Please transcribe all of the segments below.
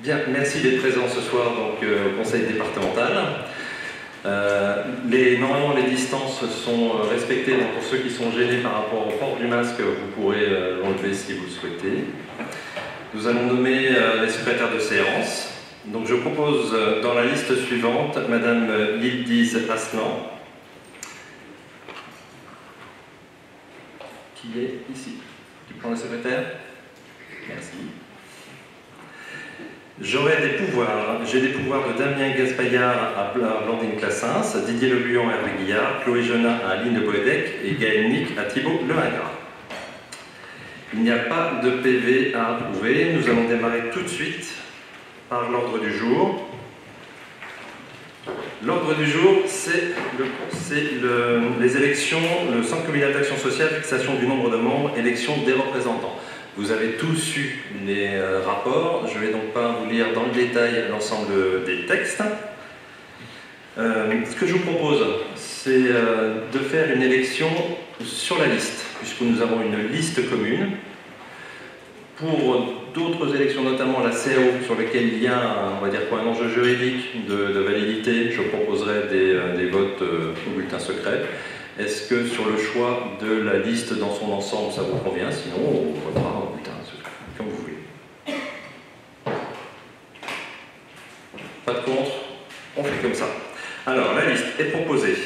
Bien, merci d'être présent ce soir donc, au Conseil départemental. Normalement, les distances sont respectées, donc pour ceux qui sont gênés par rapport au port du masque, vous pourrez l'enlever si vous le souhaitez. Nous allons nommer les secrétaires de séance. Donc je propose dans la liste suivante Madame Yildiz Aslan, qui est ici. Tu prends le secrétaire? Merci. J'ai des pouvoirs de Damien Gaspaillard à Blandine Classens, Didier Le Buyon à Hervé Guillard, Chloé Jonin à Aline Boedec et Gaël Nick à Thibault Lehingrat. Il n'y a pas de PV à approuver. Nous allons démarrer tout de suite par l'ordre du jour. L'ordre du jour, c'est les élections, le Centre communal d'action sociale, fixation du nombre de membres, élection des représentants. Vous avez tous eu les rapports, je ne vais donc pas vous lire dans le détail l'ensemble des textes. Ce que je vous propose, c'est de faire une élection sur la liste, puisque nous avons une liste commune. Pour d'autres élections, notamment la CAO, sur lesquelles il y a, on va dire un enjeu juridique de validité, je proposerai des votes au bulletin secret. Est-ce que sur le choix de la liste dans son ensemble, ça vous convient? Sinon, on votera au bulletin secret, comme vous voulez. Pas de contre? On fait comme ça. Alors, la liste est proposée.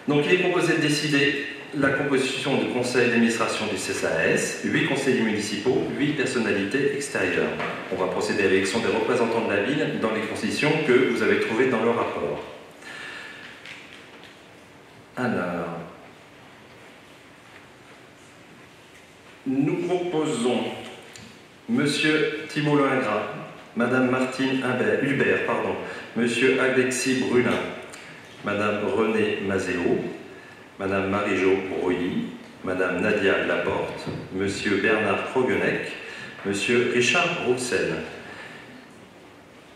Donc, il est proposé de décider la composition du conseil d'administration du CCAS, 8 conseillers municipaux, 8 personnalités extérieures. On va procéder à l'élection des représentants de la ville dans les conditions que vous avez trouvées dans le rapport. Alors, nous proposons Monsieur Thibault Lehingrat, Madame Martine Hubert, Monsieur Alexis Brulin, Madame Renée Mazéo, Madame Marie-Jo Brouilly, Madame Nadia Laporte, Monsieur Bernard Krogenec, Monsieur Richard Roussel.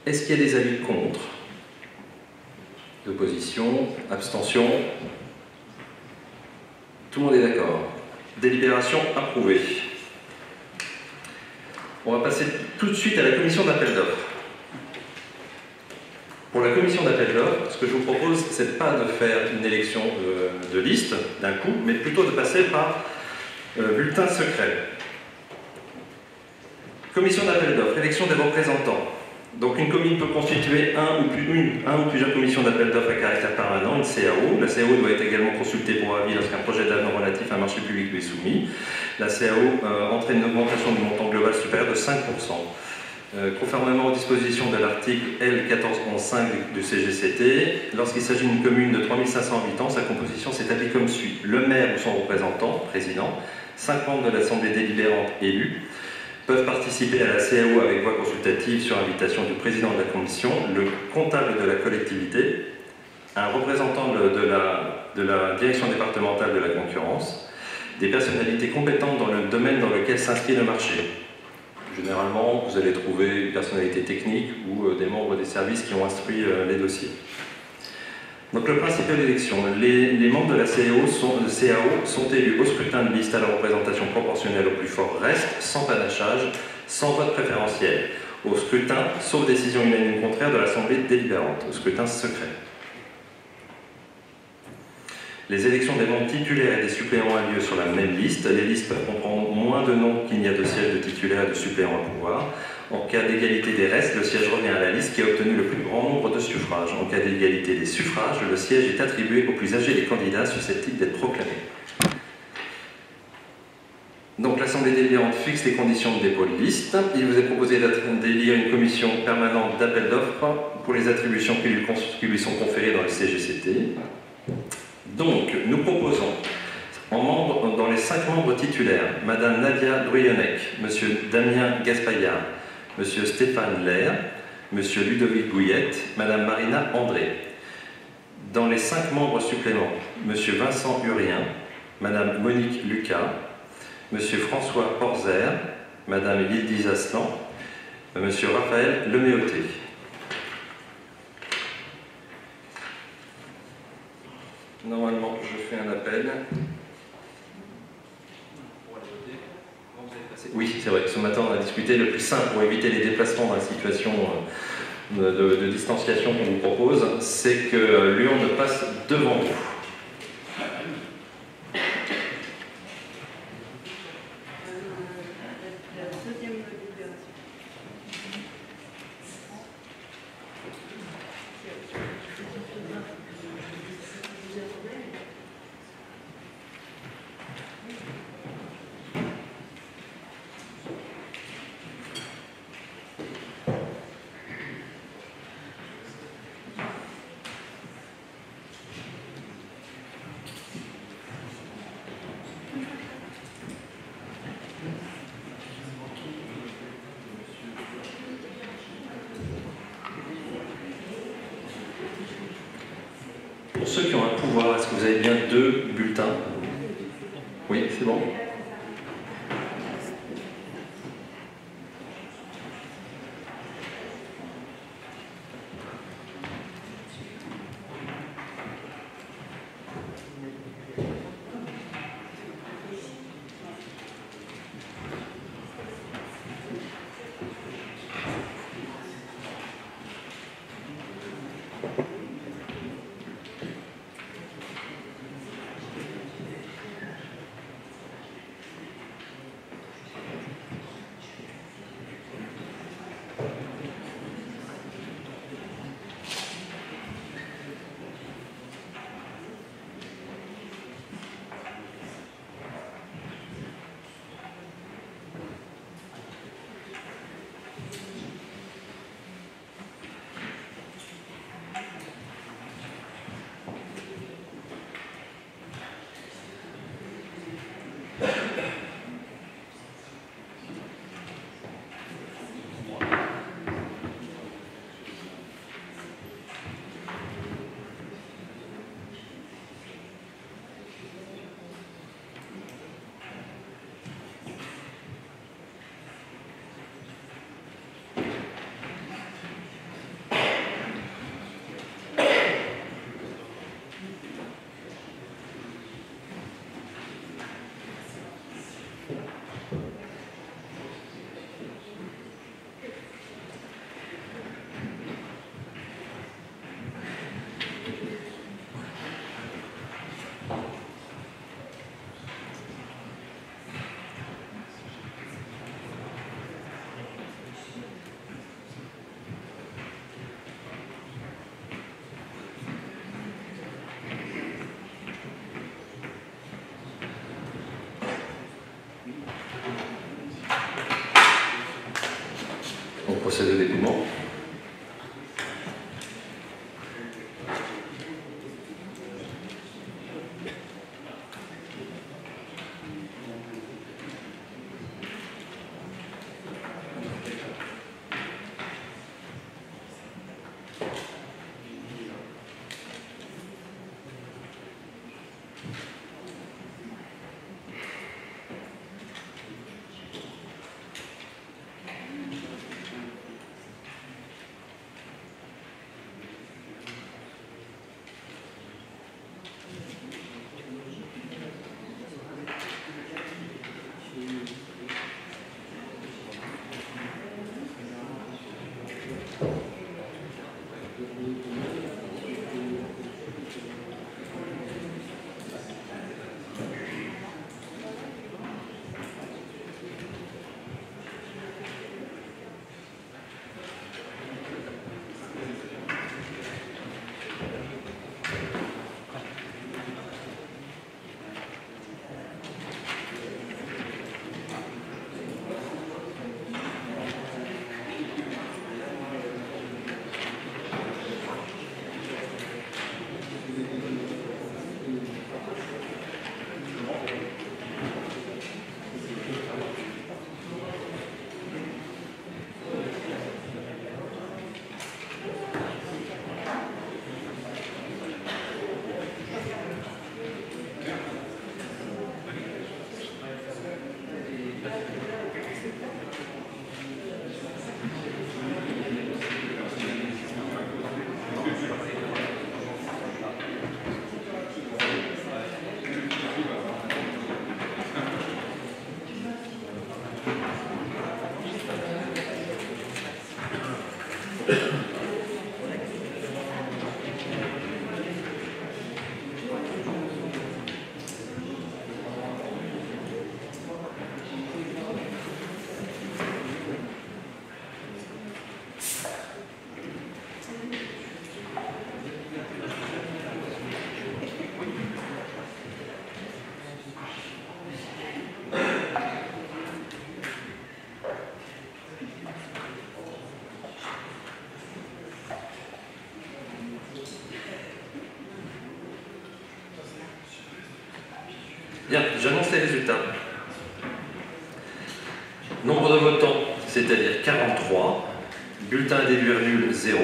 Est-ce qu'il y a des avis contre? D'opposition? Abstention? Tout le monde est d'accord. Délibération approuvée. On va passer tout de suite à la commission d'appel d'offres. Pour la commission d'appel d'offres, ce que je vous propose, c'est pas de faire une élection de liste d'un coup, mais plutôt de passer par bulletin secret. Commission d'appel d'offres, élection des représentants. Donc une commune peut constituer un ou plusieurs commissions d'appel d'offres à caractère permanent, une CAO. La CAO doit être également consultée pour avis lorsqu'un projet d'avenant relatif à un marché public lui est soumis. La CAO entraîne une augmentation du montant global supérieur de 5%. Conformément aux dispositions de l'article L1411.5 du CGCT, lorsqu'il s'agit d'une commune de 3500 habitants, sa composition s'établit comme suit. Le maire ou son représentant, président, 5 membres de l'Assemblée délibérante élus, peuvent participer à la CAO avec voix consultative sur invitation du président de la commission, le comptable de la collectivité, un représentant de la direction départementale de la concurrence, des personnalités compétentes dans le domaine dans lequel s'inscrit le marché. Généralement, vous allez trouver une personnalité technique ou des membres des services qui ont instruit les dossiers. Donc le principe de l'élection, les membres de la CAO sont élus au scrutin de liste à la représentation proportionnelle au plus fort reste, sans panachage, sans vote préférentiel. Au scrutin, sauf décision unanime contraire de l'Assemblée délibérante, au scrutin secret. Les élections des membres titulaires et des suppléants ont lieu sur la même liste. Les listes peuvent comprendre moins de noms qu'il n'y a de sièges de titulaires et de suppléants à pouvoir. En cas d'égalité des restes, le siège revient à la liste qui a obtenu le plus grand nombre de suffrages. En cas d'égalité des suffrages, le siège est attribué au plus âgé des candidats susceptibles d'être proclamés. Donc l'Assemblée délibérante fixe les conditions de dépôt de liste. Il vous est proposé d'élire une commission permanente d'appel d'offres pour les attributions qui lui sont conférées dans le CGCT. Donc, nous proposons, dans les 5 membres titulaires, Madame Nadia Bruyonec, Monsieur Damien Gaspaillard, Monsieur Stéphane Lair, Monsieur Ludovic Bouillette, Madame Marina André. Dans les 5 membres suppléments, Monsieur Vincent Urien, Madame Monique Lucas, Monsieur François Porzer, Madame Yildiz Aslan, Monsieur Raphaël Leméoté. Normalement, je fais un appel. Pour aller voter. Comment vous allez passer ? Oui, c'est vrai. Ce matin, on a discuté le plus simple pour éviter les déplacements dans la situation de distanciation qu'on vous propose, c'est que l'urne passe devant vous. Pour ceux qui ont un pouvoir, est-ce que vous avez bien 2 bulletins? Oui, c'est bon. On procède au dépouillement. Bien, j'annonce les résultats. Nombre de votants, c'est-à-dire 43. Bulletin à déduire nul, 0.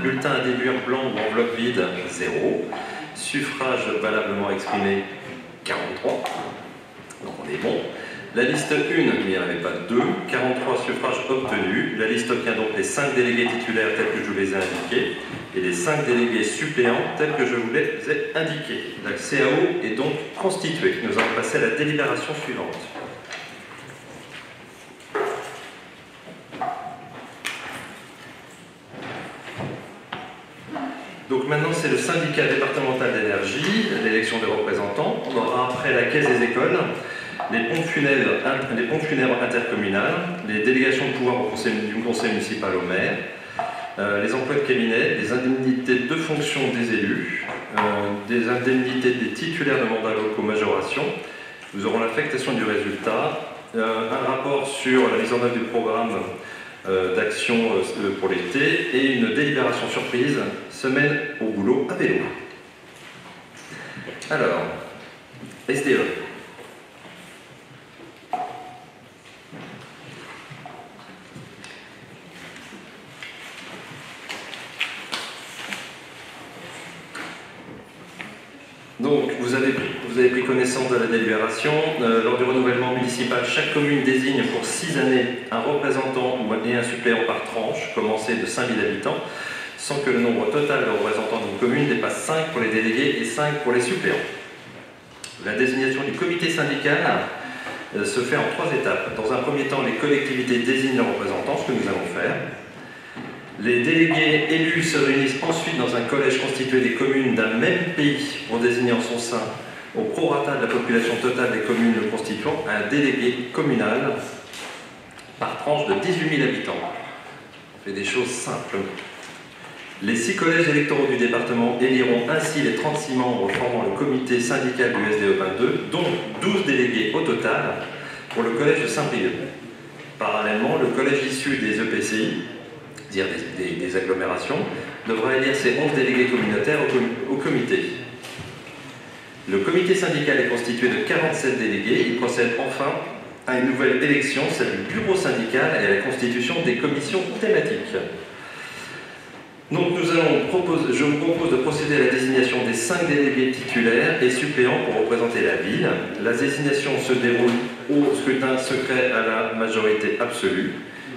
Bulletin à déduire blanc ou enveloppe vide, 0. Suffrage valablement exprimé, 43. Donc on est bon. La liste 1, il n'y en avait pas 2. 43 suffrages obtenus. La liste obtient donc les 5 délégués titulaires tels que je vous les ai indiqués et les 5 délégués suppléants tels que je vous les ai indiqués. La CAO est donc constituée. Nous allons passer à la délibération suivante. Donc maintenant, c'est le syndicat départemental d'énergie, l'élection des représentants. On aura après la caisse des écoles, les pompes funèbres intercommunales, les délégations de pouvoir du conseil municipal au maire, les emplois de cabinet, les indemnités de fonction des élus, des indemnités des titulaires de mandats locaux majoration. Nous aurons l'affectation du résultat, un rapport sur la mise en œuvre du programme d'action pour l'été et une délibération surprise, semaine au boulot à vélo. Alors, SDE. Donc, vous avez pris connaissance de la délibération. Lors du renouvellement municipal, chaque commune désigne pour 6 années un représentant et un suppléant par tranche, commencé de 5000 habitants, sans que le nombre total de représentants d'une commune dépasse 5 pour les délégués et 5 pour les suppléants. La désignation du comité syndical se fait en 3 étapes. Dans un premier temps, les collectivités désignent leurs représentants, ce que nous allons faire. Les délégués élus se réunissent ensuite dans un collège constitué des communes d'un même pays pour désigner en son sein, au prorata de la population totale des communes le constituant, un délégué communal par tranche de 18 000 habitants. On fait des choses simples. Les 6 collèges électoraux du département éliront ainsi les 36 membres formant le comité syndical du SDE 22, dont 12 délégués au total pour le collège de Saint-Brieuc. Parallèlement, le collège issu des EPCI, dire des agglomérations, devra élire ses 11 délégués communautaires au comité. Le comité syndical est constitué de 47 délégués. Il procède enfin à une nouvelle élection, celle du bureau syndical et à la constitution des commissions thématiques. Donc je vous propose de procéder à la désignation des 5 délégués titulaires et suppléants pour représenter la ville. La désignation se déroule au scrutin secret à la majorité absolue.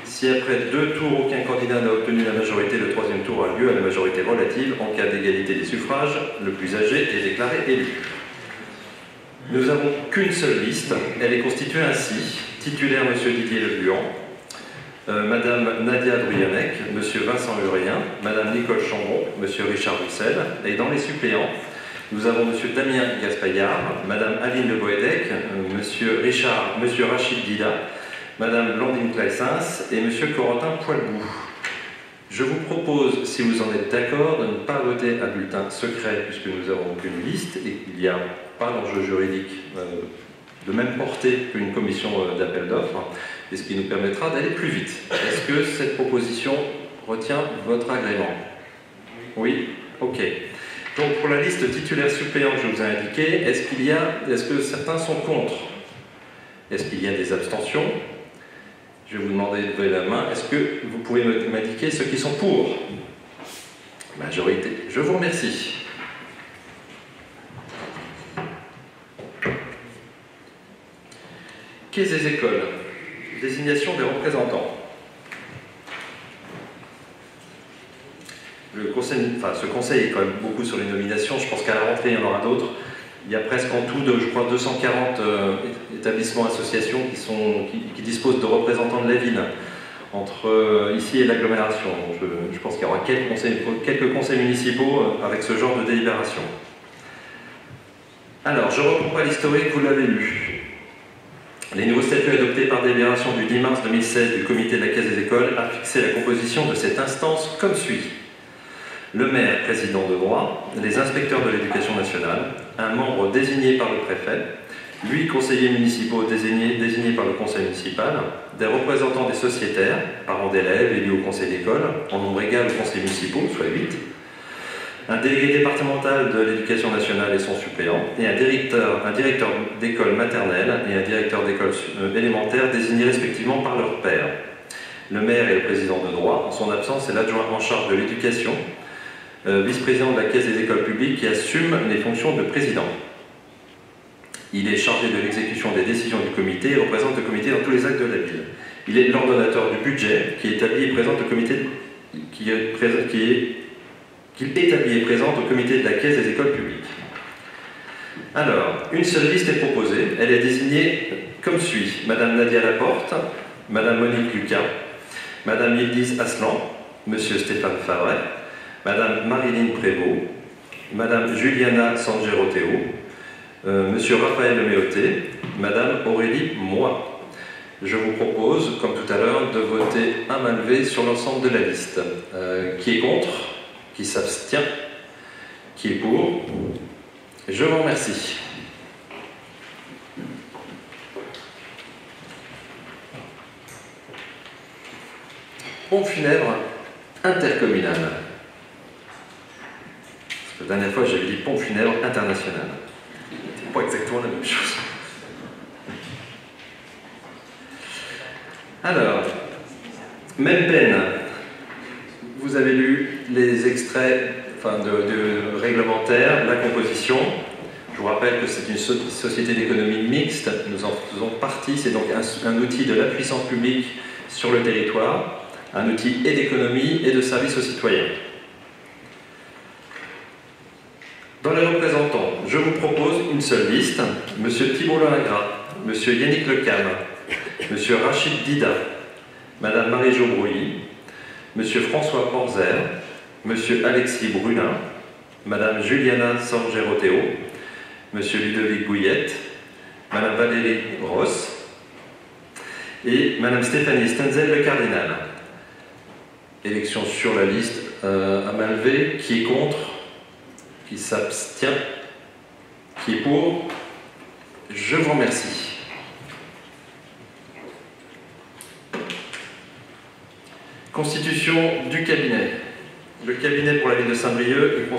Si après 2 tours, aucun candidat n'a obtenu la majorité, le 3e tour a lieu à la majorité relative. En cas d'égalité des suffrages, le plus âgé est déclaré élu. Nous n'avons qu'une seule liste. Elle est constituée ainsi. Titulaire, M. Didier Le Buan, Madame Nadia Druyanek, M. Vincent Hurien, Madame Nicole Chambon, M. Richard Roussel. Et dans les suppléants, nous avons M. Damien Gaspaillard, Madame Aline Le Boédec, M. Rachid Dida, Madame Blandine Claessens et M. Corentin Poilbou. Je vous propose, si vous en êtes d'accord, de ne pas voter à bulletin secret puisque nous n'avons aucune liste et qu'il n'y a pas d'enjeu juridique de même portée qu'une commission d'appel d'offres, et ce qui nous permettra d'aller plus vite. Est-ce que cette proposition retient votre agrément? Oui? Ok. Donc pour la liste titulaire suppléant que je vous ai indiquée, est-ce que certains sont contre? Est-ce qu'il y a des abstentions? Je vais vous demander de lever la main. Est-ce que vous pouvez m'indiquer ceux qui sont pour? Majorité. Je vous remercie. Caisse des écoles. Désignation des représentants. Ce conseil est quand même beaucoup sur les nominations. Je pense qu'à la rentrée, il y en aura d'autres. Il y a presque en tout, je crois, 240 établissements, associations qui disposent de représentants de la ville. entre ici et l'agglomération. Je pense qu'il y aura quelques conseils municipaux avec ce genre de délibération. Alors, je ne reprends pas l'historique, vous l'avez lu. Les nouveaux statuts adoptés par délibération du 10 mars 2016 du comité de la Caisse des écoles a fixé la composition de cette instance comme suit. Le maire, président de droit, les inspecteurs de l'éducation nationale, un membre désigné par le préfet, 8 conseillers municipaux désignés par le conseil municipal, des représentants des sociétaires, parents d'élèves élus au conseil d'école, en nombre égal aux conseils municipaux, soit 8, un délégué départemental de l'éducation nationale et son suppléant, et un directeur d'école maternelle et un directeur d'école élémentaire désignés respectivement par leur père. Le maire est le président de droit, en son absence, c'est l'adjoint en charge de l'éducation, vice-président de la Caisse des écoles publiques qui assume les fonctions de président. Il est chargé de l'exécution des décisions du comité et représente le comité dans tous les actes de la ville. Il est l'ordonnateur du budget qui établit et présente le comité qu'il établit et présente au comité de la Caisse des écoles publiques. Alors, une seule liste est proposée. Elle est désignée comme suit. Madame Nadia Laporte, Madame Monique Lucas, Madame Yildiz Aslan, Monsieur Stéphane Favret, Madame Marilyn Prévost, Madame Juliana Sangeroteo, Monsieur Raphaël Leméoté, Madame Aurélie Moy. Je vous propose, comme tout à l'heure, de voter à main levée sur l'ensemble de la liste. Qui est contre? Qui s'abstient? Qui est pour? Je vous remercie. Pompe funèbre intercommunale. La dernière fois, j'avais dit pompe funèbre internationale. C'est pas exactement la même chose. Alors, même peine. Vous avez lu les extraits de réglementaires, la composition. Je vous rappelle que c'est une société d'économie mixte. Nous en faisons partie. C'est donc un outil de la puissance publique sur le territoire, un outil et d'économie et de service aux citoyens. Dans les représentants, je vous propose une seule liste. Monsieur Thibault Lingras, Monsieur Yannick Lecam, Monsieur Rachid Dida, Madame Marie-Jo Brouilly, Monsieur François Porzer, Monsieur Alexis Brulin, Madame Juliana Sangeroteo, Monsieur Ludovic Bouillette, Madame Valérie Ross et Madame Stéphanie Stenzel le Cardinal. Élection sur la liste à main levée. Qui est contre? Qui s'abstient? Qui est pour? Je vous remercie. Constitution du cabinet. Le cabinet pour la ville de Saint-Brieuc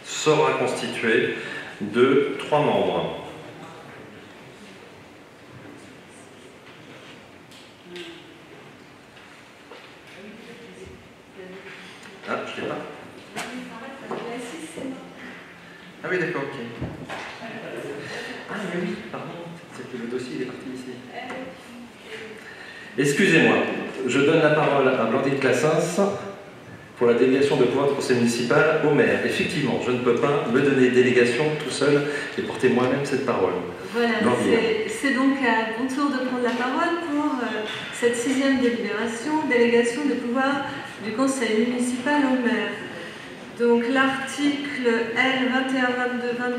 sera constitué de 3 membres. Ah, je ne l'ai pas. Ah oui, d'accord, ok. Ah oui, pardon, c'est que le dossier il est parti ici. Excusez-moi, je donne la parole à Blandine Classens pour la délégation de pouvoir du conseil municipal au maire. Effectivement, je ne peux pas me donner délégation tout seul et porter moi-même cette parole. Voilà, c'est donc à mon tour de prendre la parole pour cette 6e délégation de pouvoir du conseil municipal au maire. Donc l'article L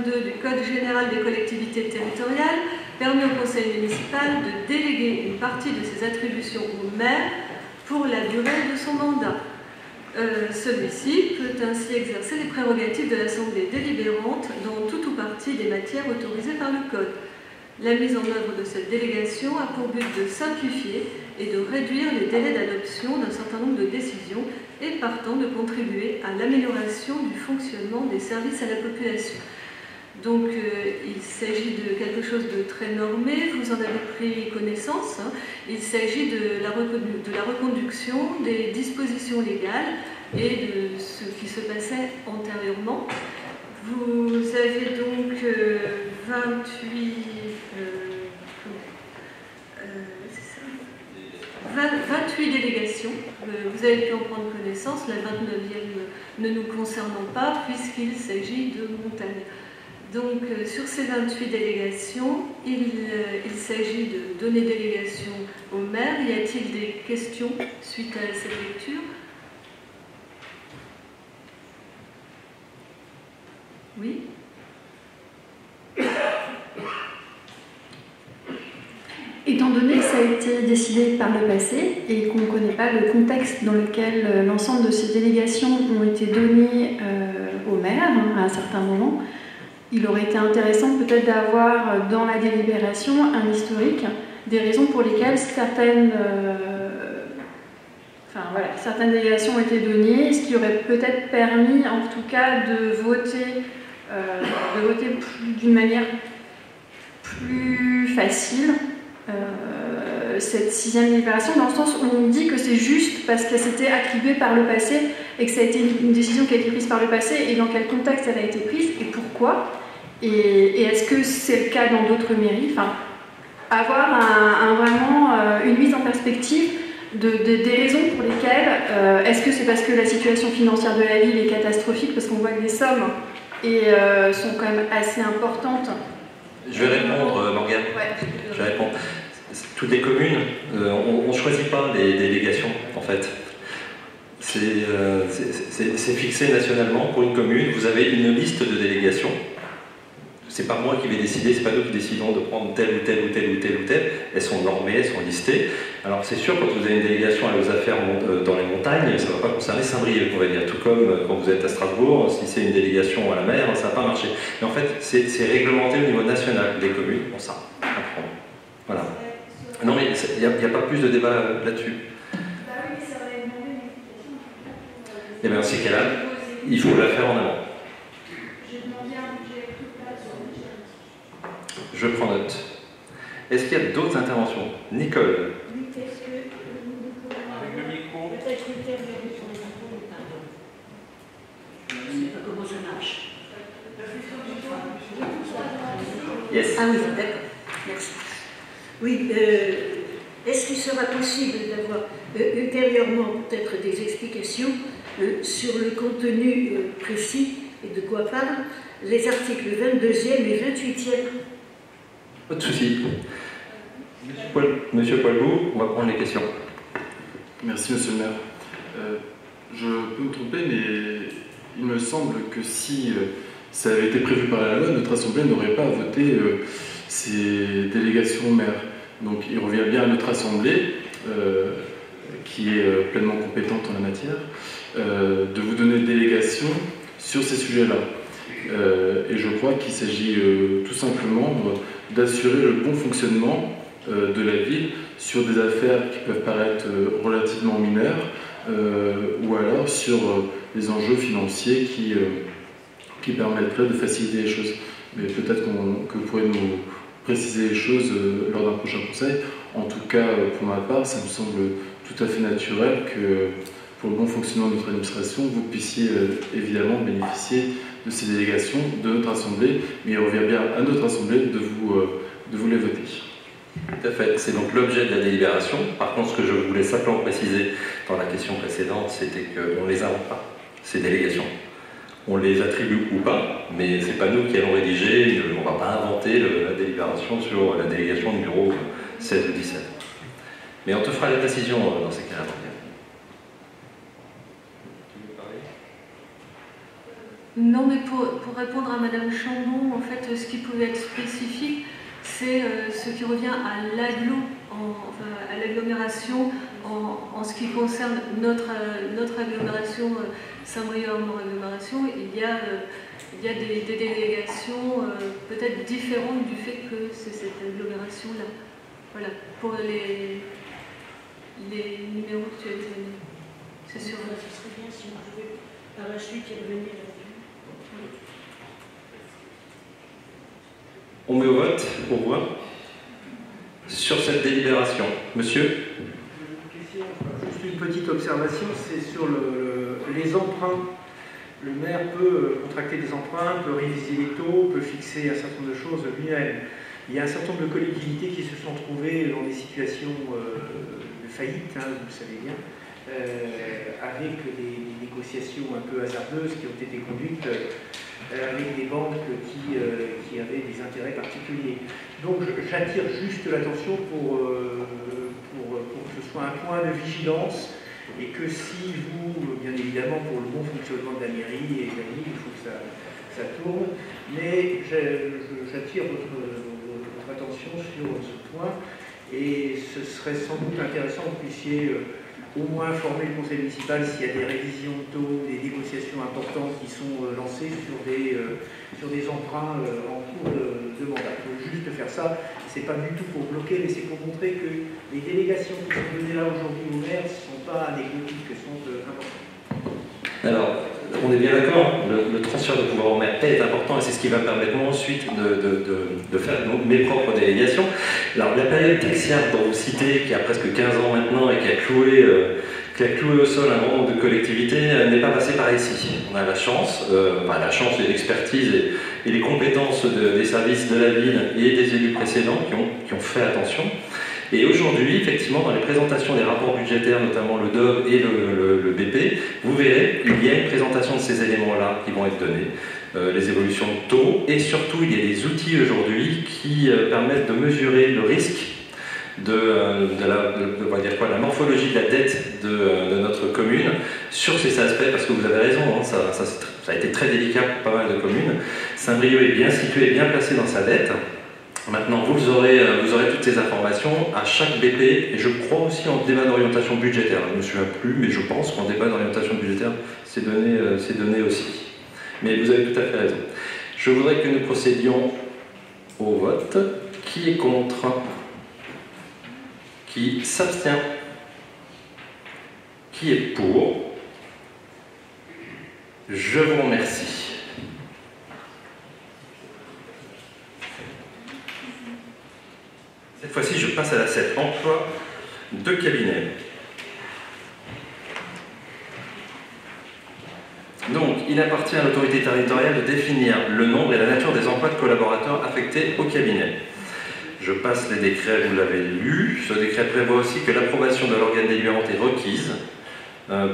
2122-22 du Code général des collectivités territoriales permet au conseil municipal de déléguer une partie de ses attributions au maire pour la durée de son mandat. Celui-ci peut ainsi exercer les prérogatives de l'Assemblée délibérante dans tout ou partie des matières autorisées par le Code. La mise en œuvre de cette délégation a pour but de simplifier et de réduire les délais d'adoption d'un certain nombre de décisions et partant de contribuer à l'amélioration du fonctionnement des services à la population. Donc il s'agit de quelque chose de très normé, vous en avez pris connaissance. Il s'agit de la reconduction des dispositions légales et de ce qui se passait antérieurement. Vous avez donc 28 délégations. Vous avez pu en prendre connaissance, la 29e ne nous concernant pas puisqu'il s'agit de montagne. Donc, sur ces 28 délégations, il s'agit de donner délégation au maire. Y a-t-il des questions suite à cette lecture? Oui. Étant donné que ça a été décidé par le passé et qu'on ne connaît pas le contexte dans lequel l'ensemble de ces délégations ont été données au maire à un certain moment, il aurait été intéressant peut-être d'avoir dans la délibération un historique des raisons pour lesquelles certaines délégations ont été données, ce qui aurait peut-être permis en tout cas de voter d'une manière plus facile cette 6e délibération, dans le sens où on dit que c'est juste parce qu'elle s'était attribuée par le passé et que ça a été une décision qui a été prise par le passé, et dans quel contexte elle a été prise et pourquoi, et est-ce que c'est le cas dans d'autres mairies, enfin, avoir vraiment une mise en perspective des raisons pour lesquelles, est-ce que c'est parce que la situation financière de la ville est catastrophique, parce qu'on voit que les sommes sont quand même assez importantes. Je vais répondre, Morgane. Ouais. Je vais répondre. Toutes les communes, on ne choisit pas les délégations, en fait. C'est fixé nationalement pour une commune. Vous avez une liste de délégations. C'est pas moi qui vais décider, c'est pas nous qui décidons de prendre telle ou telle ou telle ou telle ou telle. Elles sont normées, elles sont listées. Alors c'est sûr, quand vous avez une délégation à vos affaires dans les montagnes, ça ne va pas concerner Saint-Brieuc, on va dire. Tout comme quand vous êtes à Strasbourg, si c'est une délégation à la mer, ça ne va pas marcher. Mais en fait, c'est réglementé au niveau national. Les communes ont ça à prendre. Voilà. Non mais il n'y a pas plus de débat là-dessus. Et bien dans ces cas-là, il faut la faire en amont. Je prends note. Est-ce qu'il y a d'autres interventions? Nicole. Avec le micro. Je ne sais pas comment ça marche. Yes. Ah oui, d'accord. Merci. Oui, est-ce qu'il sera possible d'avoir ultérieurement peut-être des explications sur le contenu précis et de quoi parlent les articles 22e et 28e? Pas de souci. Monsieur Poilbou, on va prendre les questions. Merci, monsieur le maire. Je peux me tromper, mais il me semble que si ça avait été prévu par la loi, notre Assemblée n'aurait pas à voter ces délégations au maire. Donc il revient bien à notre Assemblée, qui est pleinement compétente en la matière, de vous donner délégation sur ces sujets-là. Et je crois qu'il s'agit tout simplement d'assurer le bon fonctionnement de la ville sur des affaires qui peuvent paraître relativement mineures, ou alors sur des enjeux financiers qui permettraient de faciliter les choses. Mais peut-être que vous pourrez nous préciser les choses lors d'un prochain conseil. En tout cas, pour ma part, ça me semble tout à fait naturel que pour le bon fonctionnement de notre administration, vous puissiez évidemment bénéficier de ces délégations de notre Assemblée, mais il revient bien à notre Assemblée de vous les voter. Tout à fait, c'est donc l'objet de la délibération. Par contre, ce que je voulais simplement préciser dans la question précédente, c'était qu'on ne les invente pas, ces délégations. On les attribue ou pas, mais ce n'est pas nous qui allons rédiger, on ne va pas inventer la délibération sur la délégation numéro 16 ou 17. Mais on te fera les précisions dans ces cas-là. Non, mais pour répondre à Madame Chambon, en fait, ce qui pouvait être spécifique, c'est ce qui revient à l'agglomération en ce qui concerne notre agglomération, Saint-Brieuc-Agglomération. Il y a des délégations peut-être différentes du fait que c'est cette agglomération-là. Voilà, pour les numéros que tu as donnés. C'est sûr. Ça serait bien si on pouvait par la suite y revenir là-dessus. On met au vote, pour voir, sur cette délibération. Monsieur? Juste une petite observation, c'est sur les emprunts. Le maire peut contracter des emprunts, peut réviser les taux, peut fixer un certain nombre de choses lui-même. Il y a un certain nombre de collectivités qui se sont trouvées dans des situations de faillite, hein, vous le savez bien, avec des négociations un peu hasardeuses qui ont été conduites avec des banques qui avaient des intérêts particuliers. Donc j'attire juste l'attention pour que ce soit un point de vigilance et que si vous, bien évidemment pour le bon fonctionnement de la mairie et de la ville, il faut que ça tourne, mais j'attire votre attention sur ce point et ce serait sans doute intéressant que vous puissiez au moins informer le conseil municipal s'il y a des révisions de taux, des négociations importantes qui sont lancées sur des emprunts en cours de mandat. Il faut juste faire ça, c'est pas du tout pour bloquer, mais c'est pour montrer que les délégations qui sont données là aujourd'hui au maire ne sont pas anecdotiques, elles sont importantes. Alors, on est bien d'accord, le transfert de pouvoir au maire est important et c'est ce qui va permettre moi ensuite de faire mes propres délégations. Alors, la période tertiaire dont vous citez, qui a presque 15 ans maintenant et qui a cloué au sol un grand nombre de collectivités, n'est pas passée par ici. On a la chance et l'expertise et les compétences des services de la ville et des élus précédents qui ont fait attention. Et aujourd'hui, effectivement, dans les présentations des rapports budgétaires, notamment le DOB et le BP, vous verrez qu'il y a une présentation de ces éléments-là qui vont être donnés, les évolutions de taux, et surtout, il y a des outils aujourd'hui qui permettent de mesurer le risque la morphologie de la dette de notre commune sur ces aspects, parce que vous avez raison, hein, ça a été très délicat pour pas mal de communes. Saint-Brieuc est bien situé, bien placé dans sa dette. Maintenant, vous aurez toutes ces informations à chaque BP, et je crois aussi en débat d'orientation budgétaire. Je ne me souviens plus, mais je pense qu'en débat d'orientation budgétaire, c'est donné aussi. Mais vous avez tout à fait raison. Je voudrais que nous procédions au vote. Qui est contre? Qui s'abstient? Qui est pour? Je vous remercie. Cette fois-ci, je passe à la 7, emploi de cabinet. Donc, il appartient à l'autorité territoriale de définir le nombre et la nature des emplois de collaborateurs affectés au cabinet. Je passe les décrets, vous l'avez lu. Ce décret prévoit aussi que l'approbation de l'organe délibérant est requise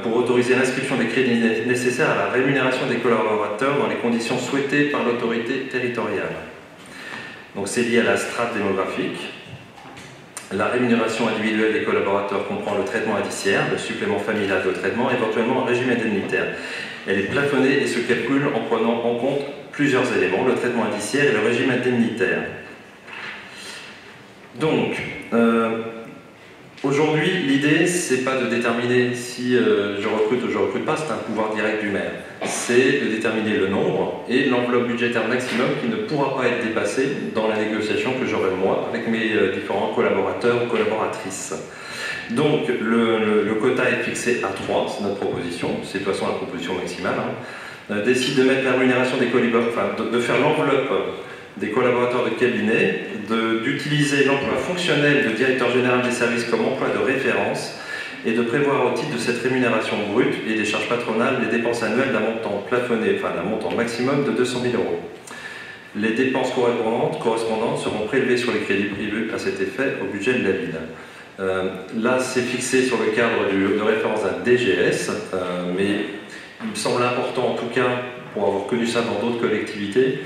pour autoriser l'inscription des crédits nécessaires à la rémunération des collaborateurs dans les conditions souhaitées par l'autorité territoriale. Donc, c'est lié à la strate démographique. La rémunération individuelle des collaborateurs comprend le traitement indiciaire, le supplément familial de traitement, éventuellement un régime indemnitaire. Elle est plafonnée et se calcule en prenant en compte plusieurs éléments, le traitement indiciaire et le régime indemnitaire. Donc, aujourd'hui, l'idée, c'est pas de déterminer si je recrute ou je recrute pas, c'est un pouvoir direct du maire. C'est de déterminer le nombre et l'enveloppe budgétaire maximum qui ne pourra pas être dépassée dans la négociation que j'aurai moi avec mes différents collaborateurs ou collaboratrices. Donc, le quota est fixé à 3, c'est notre proposition, c'est de toute façon la proposition maximale. Décide de mettre la rémunération des collaborateurs, de faire l'enveloppe des collaborateurs de cabinet, d'utiliser l'emploi fonctionnel de directeur général des services comme emploi de référence et de prévoir au titre de cette rémunération brute et des charges patronales les dépenses annuelles d'un montant plafonné, enfin d'un montant maximum de 200 000 €. Les dépenses correspondantes seront prélevées sur les crédits privés à cet effet au budget de la ville. Là, c'est fixé sur le cadre de référence d'un DGS, mais il me semble important, en tout cas, pour avoir connu ça dans d'autres collectivités,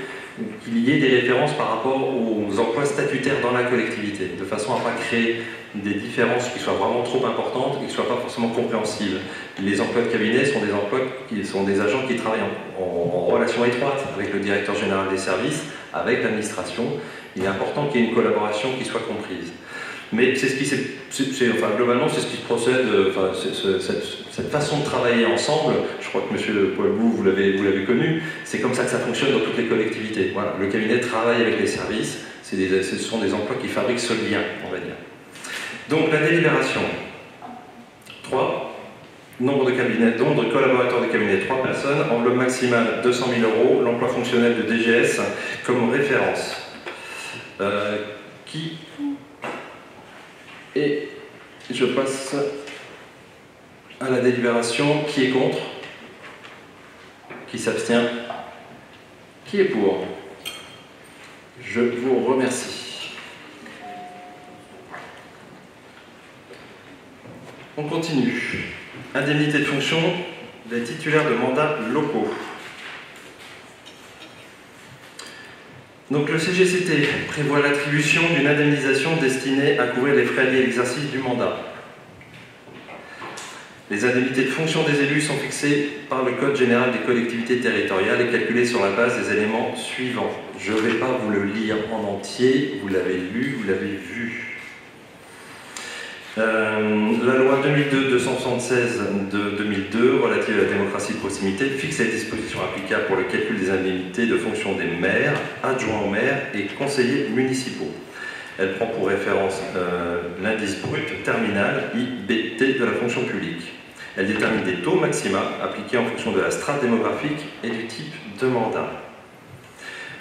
qu'il y ait des références par rapport aux emplois statutaires dans la collectivité, de façon à ne pas créer des différences qui soient vraiment trop importantes et qui ne soient pas forcément compréhensibles. Les emplois de cabinet sont des emplois qui sont des agents qui travaillent en relation étroite avec le directeur général des services, avec l'administration. Il est important qu'il y ait une collaboration qui soit comprise. Mais c'est ce qui globalement, c'est ce qui procède, cette façon de travailler ensemble. Je crois que M. Poilbou, vous l'avez connu, c'est comme ça que ça fonctionne dans toutes les collectivités. Voilà, le cabinet travaille avec les services, ce sont des emplois qui fabriquent ce lien, on va dire. Donc la délibération, 3, nombre de collaborateurs de cabinet, 3 personnes, enveloppe maximale 200 000 €, l'emploi fonctionnel de DGS comme référence. Et je passe à la délibération. Qui est contre? Qui s'abstient? Qui est pour? Je vous remercie. On continue. Indemnité de fonction des titulaires de mandats locaux. Donc le CGCT prévoit l'attribution d'une indemnisation destinée à couvrir les frais liés à l'exercice du mandat. Les indemnités de fonction des élus sont fixées par le Code général des collectivités territoriales et calculées sur la base des éléments suivants. Je ne vais pas vous le lire en entier, vous l'avez lu, vous l'avez vu. La loi 2002-276 de 2002 relative à la démocratie de proximité fixe les dispositions applicables pour le calcul des indemnités de fonction des maires, adjoints au maire et conseillers municipaux. Elle prend pour référence l'indice brut terminal IBT de la fonction publique. Elle détermine des taux maxima appliqués en fonction de la strate démographique et du type de mandat.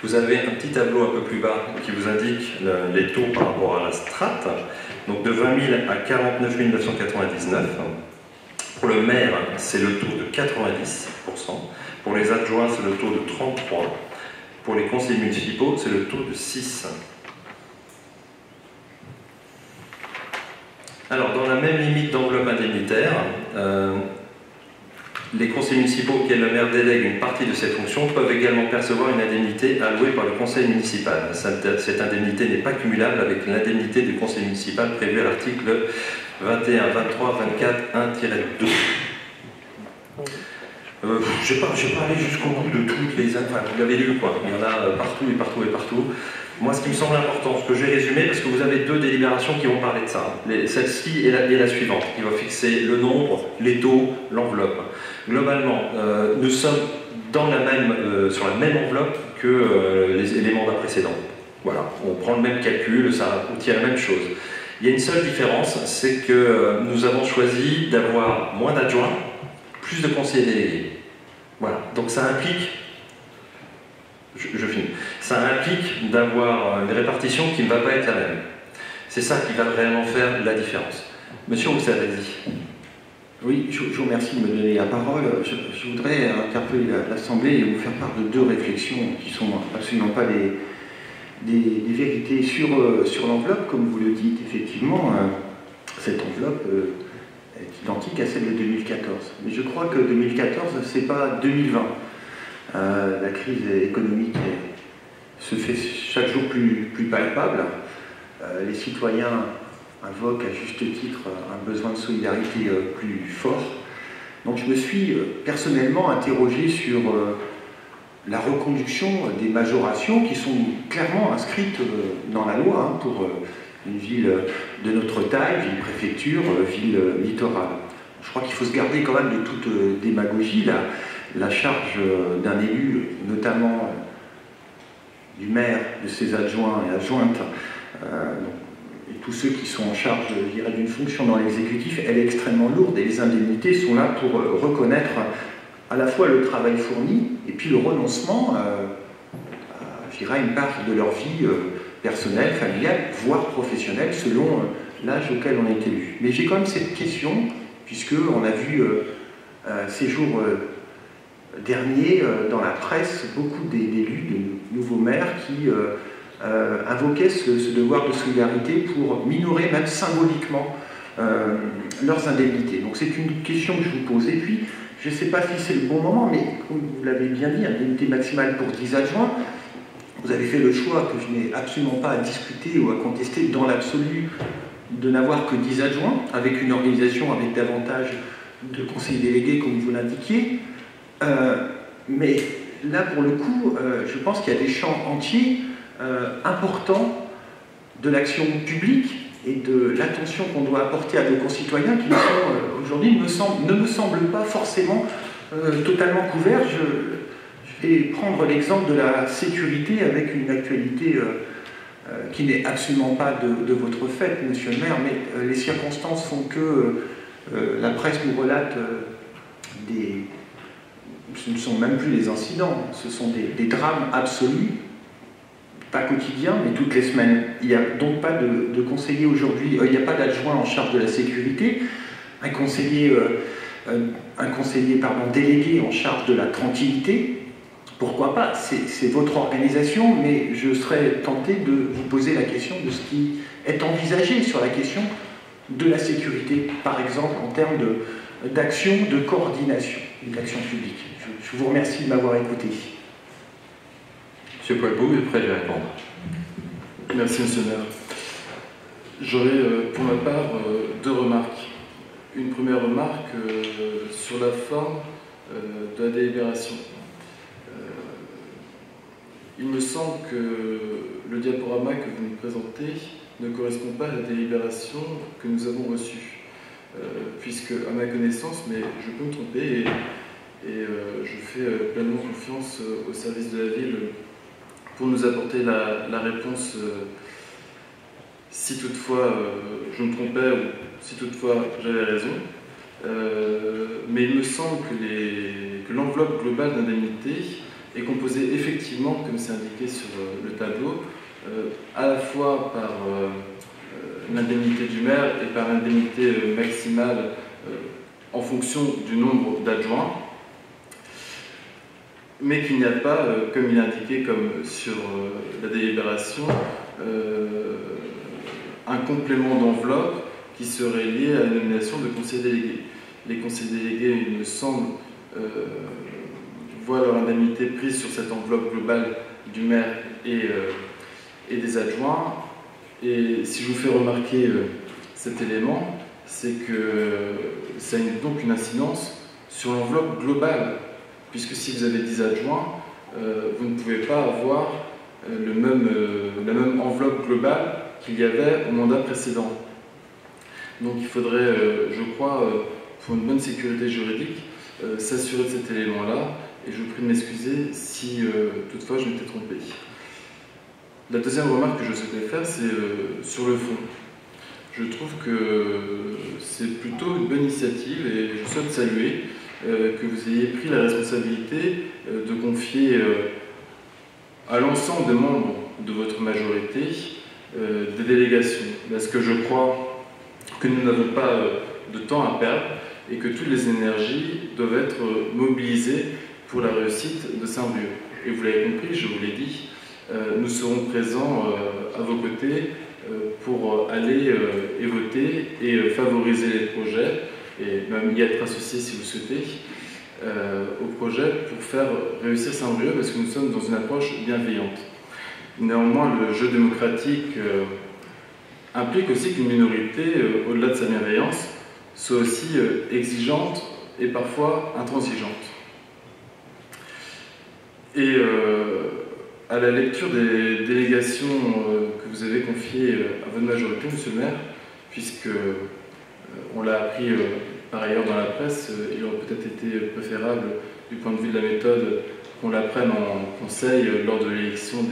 Vous avez un petit tableau un peu plus bas qui vous indique les taux par rapport à la strate. Donc de 20 000 à 49 999. Pour le maire, c'est le taux de 90%. Pour les adjoints, c'est le taux de 33%. Pour les conseillers municipaux, c'est le taux de 6%. Alors, dans la même limite d'enveloppe indemnitaire, les conseillers municipaux auxquels le maire délègue une partie de ses fonctions peuvent également percevoir une indemnité allouée par le conseil municipal. Cette indemnité n'est pas cumulable avec l'indemnité du conseil municipal prévue à l'article 21, 23, 24, 1-2. Je ne vais pas aller jusqu'au bout de toutes les... Enfin, vous l'avez lu, quoi. Il y en a partout et partout et partout. Moi, ce qui me semble important, ce que j'ai résumé, parce que vous avez deux délibérations qui vont parler de ça. Celle-ci et la suivante, qui va fixer le nombre, les taux, l'enveloppe. Globalement, nous sommes dans sur la même enveloppe que les mandats précédents. Voilà, on prend le même calcul, ça obtient la même chose. Il y a une seule différence, c'est que nous avons choisi d'avoir moins d'adjoints, plus de conseillers délégués. Voilà, donc ça implique... Je finis. Ça implique d'avoir une répartition qui ne va pas être la même. C'est ça qui va réellement faire la différence. Monsieur Roussel-Rézy. Oui, je vous remercie de me donner la parole. Je voudrais interpeller l'Assemblée et vous faire part de deux réflexions qui ne sont absolument pas des vérités sur l'enveloppe, comme vous le dites. Effectivement, cette enveloppe est identique à celle de 2014. Mais je crois que 2014, ce n'est pas 2020. La crise économique se fait chaque jour plus palpable. Les citoyens invoquent à juste titre un besoin de solidarité plus fort. Donc je me suis personnellement interrogé sur la reconduction des majorations qui sont clairement inscrites dans la loi pour une ville de notre taille, ville préfecture, ville littorale. Je crois qu'il faut se garder quand même de toute démagogie. La charge d'un élu, notamment du maire, de ses adjoints et adjointes, et tous ceux qui sont en charge, je dirais, d'une fonction dans l'exécutif, elle est extrêmement lourde et les indemnités sont là pour reconnaître à la fois le travail fourni et puis le renoncement à, je dirais, une part de leur vie personnelle, familiale, voire professionnelle, selon l'âge auquel on est élu. Mais j'ai quand même cette question, puisqu'on a vu ces jours derniers dans la presse beaucoup d'élus, de nouveaux maires qui invoquaient ce devoir de solidarité pour minorer même symboliquement leurs indemnités. Donc c'est une question que je vous pose. Et puis, je ne sais pas si c'est le bon moment, mais comme vous l'avez bien dit, indemnité maximale pour 10 adjoints, vous avez fait le choix que je n'ai absolument pas à discuter ou à contester dans l'absolu de n'avoir que 10 adjoints, avec une organisation avec davantage de conseillers délégués, comme vous l'indiquiez. Mais là, pour le coup, je pense qu'il y a des champs entiers importants de l'action publique et de l'attention qu'on doit apporter à nos concitoyens qui aujourd'hui ne me semblent pas forcément totalement couverts. Je vais prendre l'exemple de la sécurité avec une actualité qui n'est absolument pas de votre fait, monsieur le maire, mais les circonstances font que la presse nous relate ce ne sont même plus des incidents, ce sont des drames absolus, pas quotidiens, mais toutes les semaines. Il n'y a donc pas de conseiller aujourd'hui, il n'y a pas d'adjoint en charge de la sécurité, un conseiller délégué en charge de la tranquillité. Pourquoi pas? C'est votre organisation, mais je serais tenté de vous poser la question de ce qui est envisagé sur la question de la sécurité, par exemple en termes d'action, de coordination et d'action publique. Je vous remercie de m'avoir écouté. M. Poilbou, et après je vais répondre. Merci, Monsieur le maire. J'aurais pour ma part deux remarques. Une première remarque sur la forme de la délibération. Il me semble que le diaporama que vous nous présentez ne correspond pas à la délibération que nous avons reçue. Puisque, à ma connaissance, mais je peux me tromper, et je fais pleinement confiance au service de la ville pour nous apporter la réponse si toutefois je me trompais ou si toutefois j'avais raison. Mais il me semble que l'enveloppe globale d'indemnité est composée effectivement, comme c'est indiqué sur le tableau, à la fois par l'indemnité du maire et par l'indemnité maximale en fonction du nombre d'adjoints, mais qu'il n'y a pas, comme il est indiqué comme sur la délibération, un complément d'enveloppe qui serait lié à la nomination de conseillers délégués. Les conseillers délégués, il me semble, voient leur indemnité prise sur cette enveloppe globale du maire et des adjoints. Et si je vous fais remarquer cet élément, c'est que ça a donc une incidence sur l'enveloppe globale, puisque si vous avez 10 adjoints, vous ne pouvez pas avoir la même enveloppe globale qu'il y avait au mandat précédent. Donc il faudrait, je crois, pour une bonne sécurité juridique, s'assurer de cet élément-là, et je vous prie de m'excuser si toutefois je m'étais trompé. La deuxième remarque que je souhaitais faire, c'est sur le fond. Je trouve que c'est plutôt une bonne initiative, et je souhaite saluer que vous ayez pris la responsabilité de confier à l'ensemble des membres de votre majorité des délégations, parce que je crois que nous n'avons pas de temps à perdre et que toutes les énergies doivent être mobilisées pour la réussite de Saint-Brieuc. Et vous l'avez compris, je vous l'ai dit, nous serons présents à vos côtés pour aller et voter et favoriser les projets, et même y être associés si vous souhaitez, au projet pour faire réussir Saint-Brieuc, parce que nous sommes dans une approche bienveillante. Néanmoins, le jeu démocratique implique aussi qu'une minorité, au-delà de sa bienveillance, soit aussi exigeante et parfois intransigeante. Et à la lecture des délégations que vous avez confiées à votre majorité, Monsieur le maire, puisque on l'a appris par ailleurs dans la presse, il aurait peut-être été préférable du point de vue de la méthode qu'on l'apprenne en conseil lors de l'élection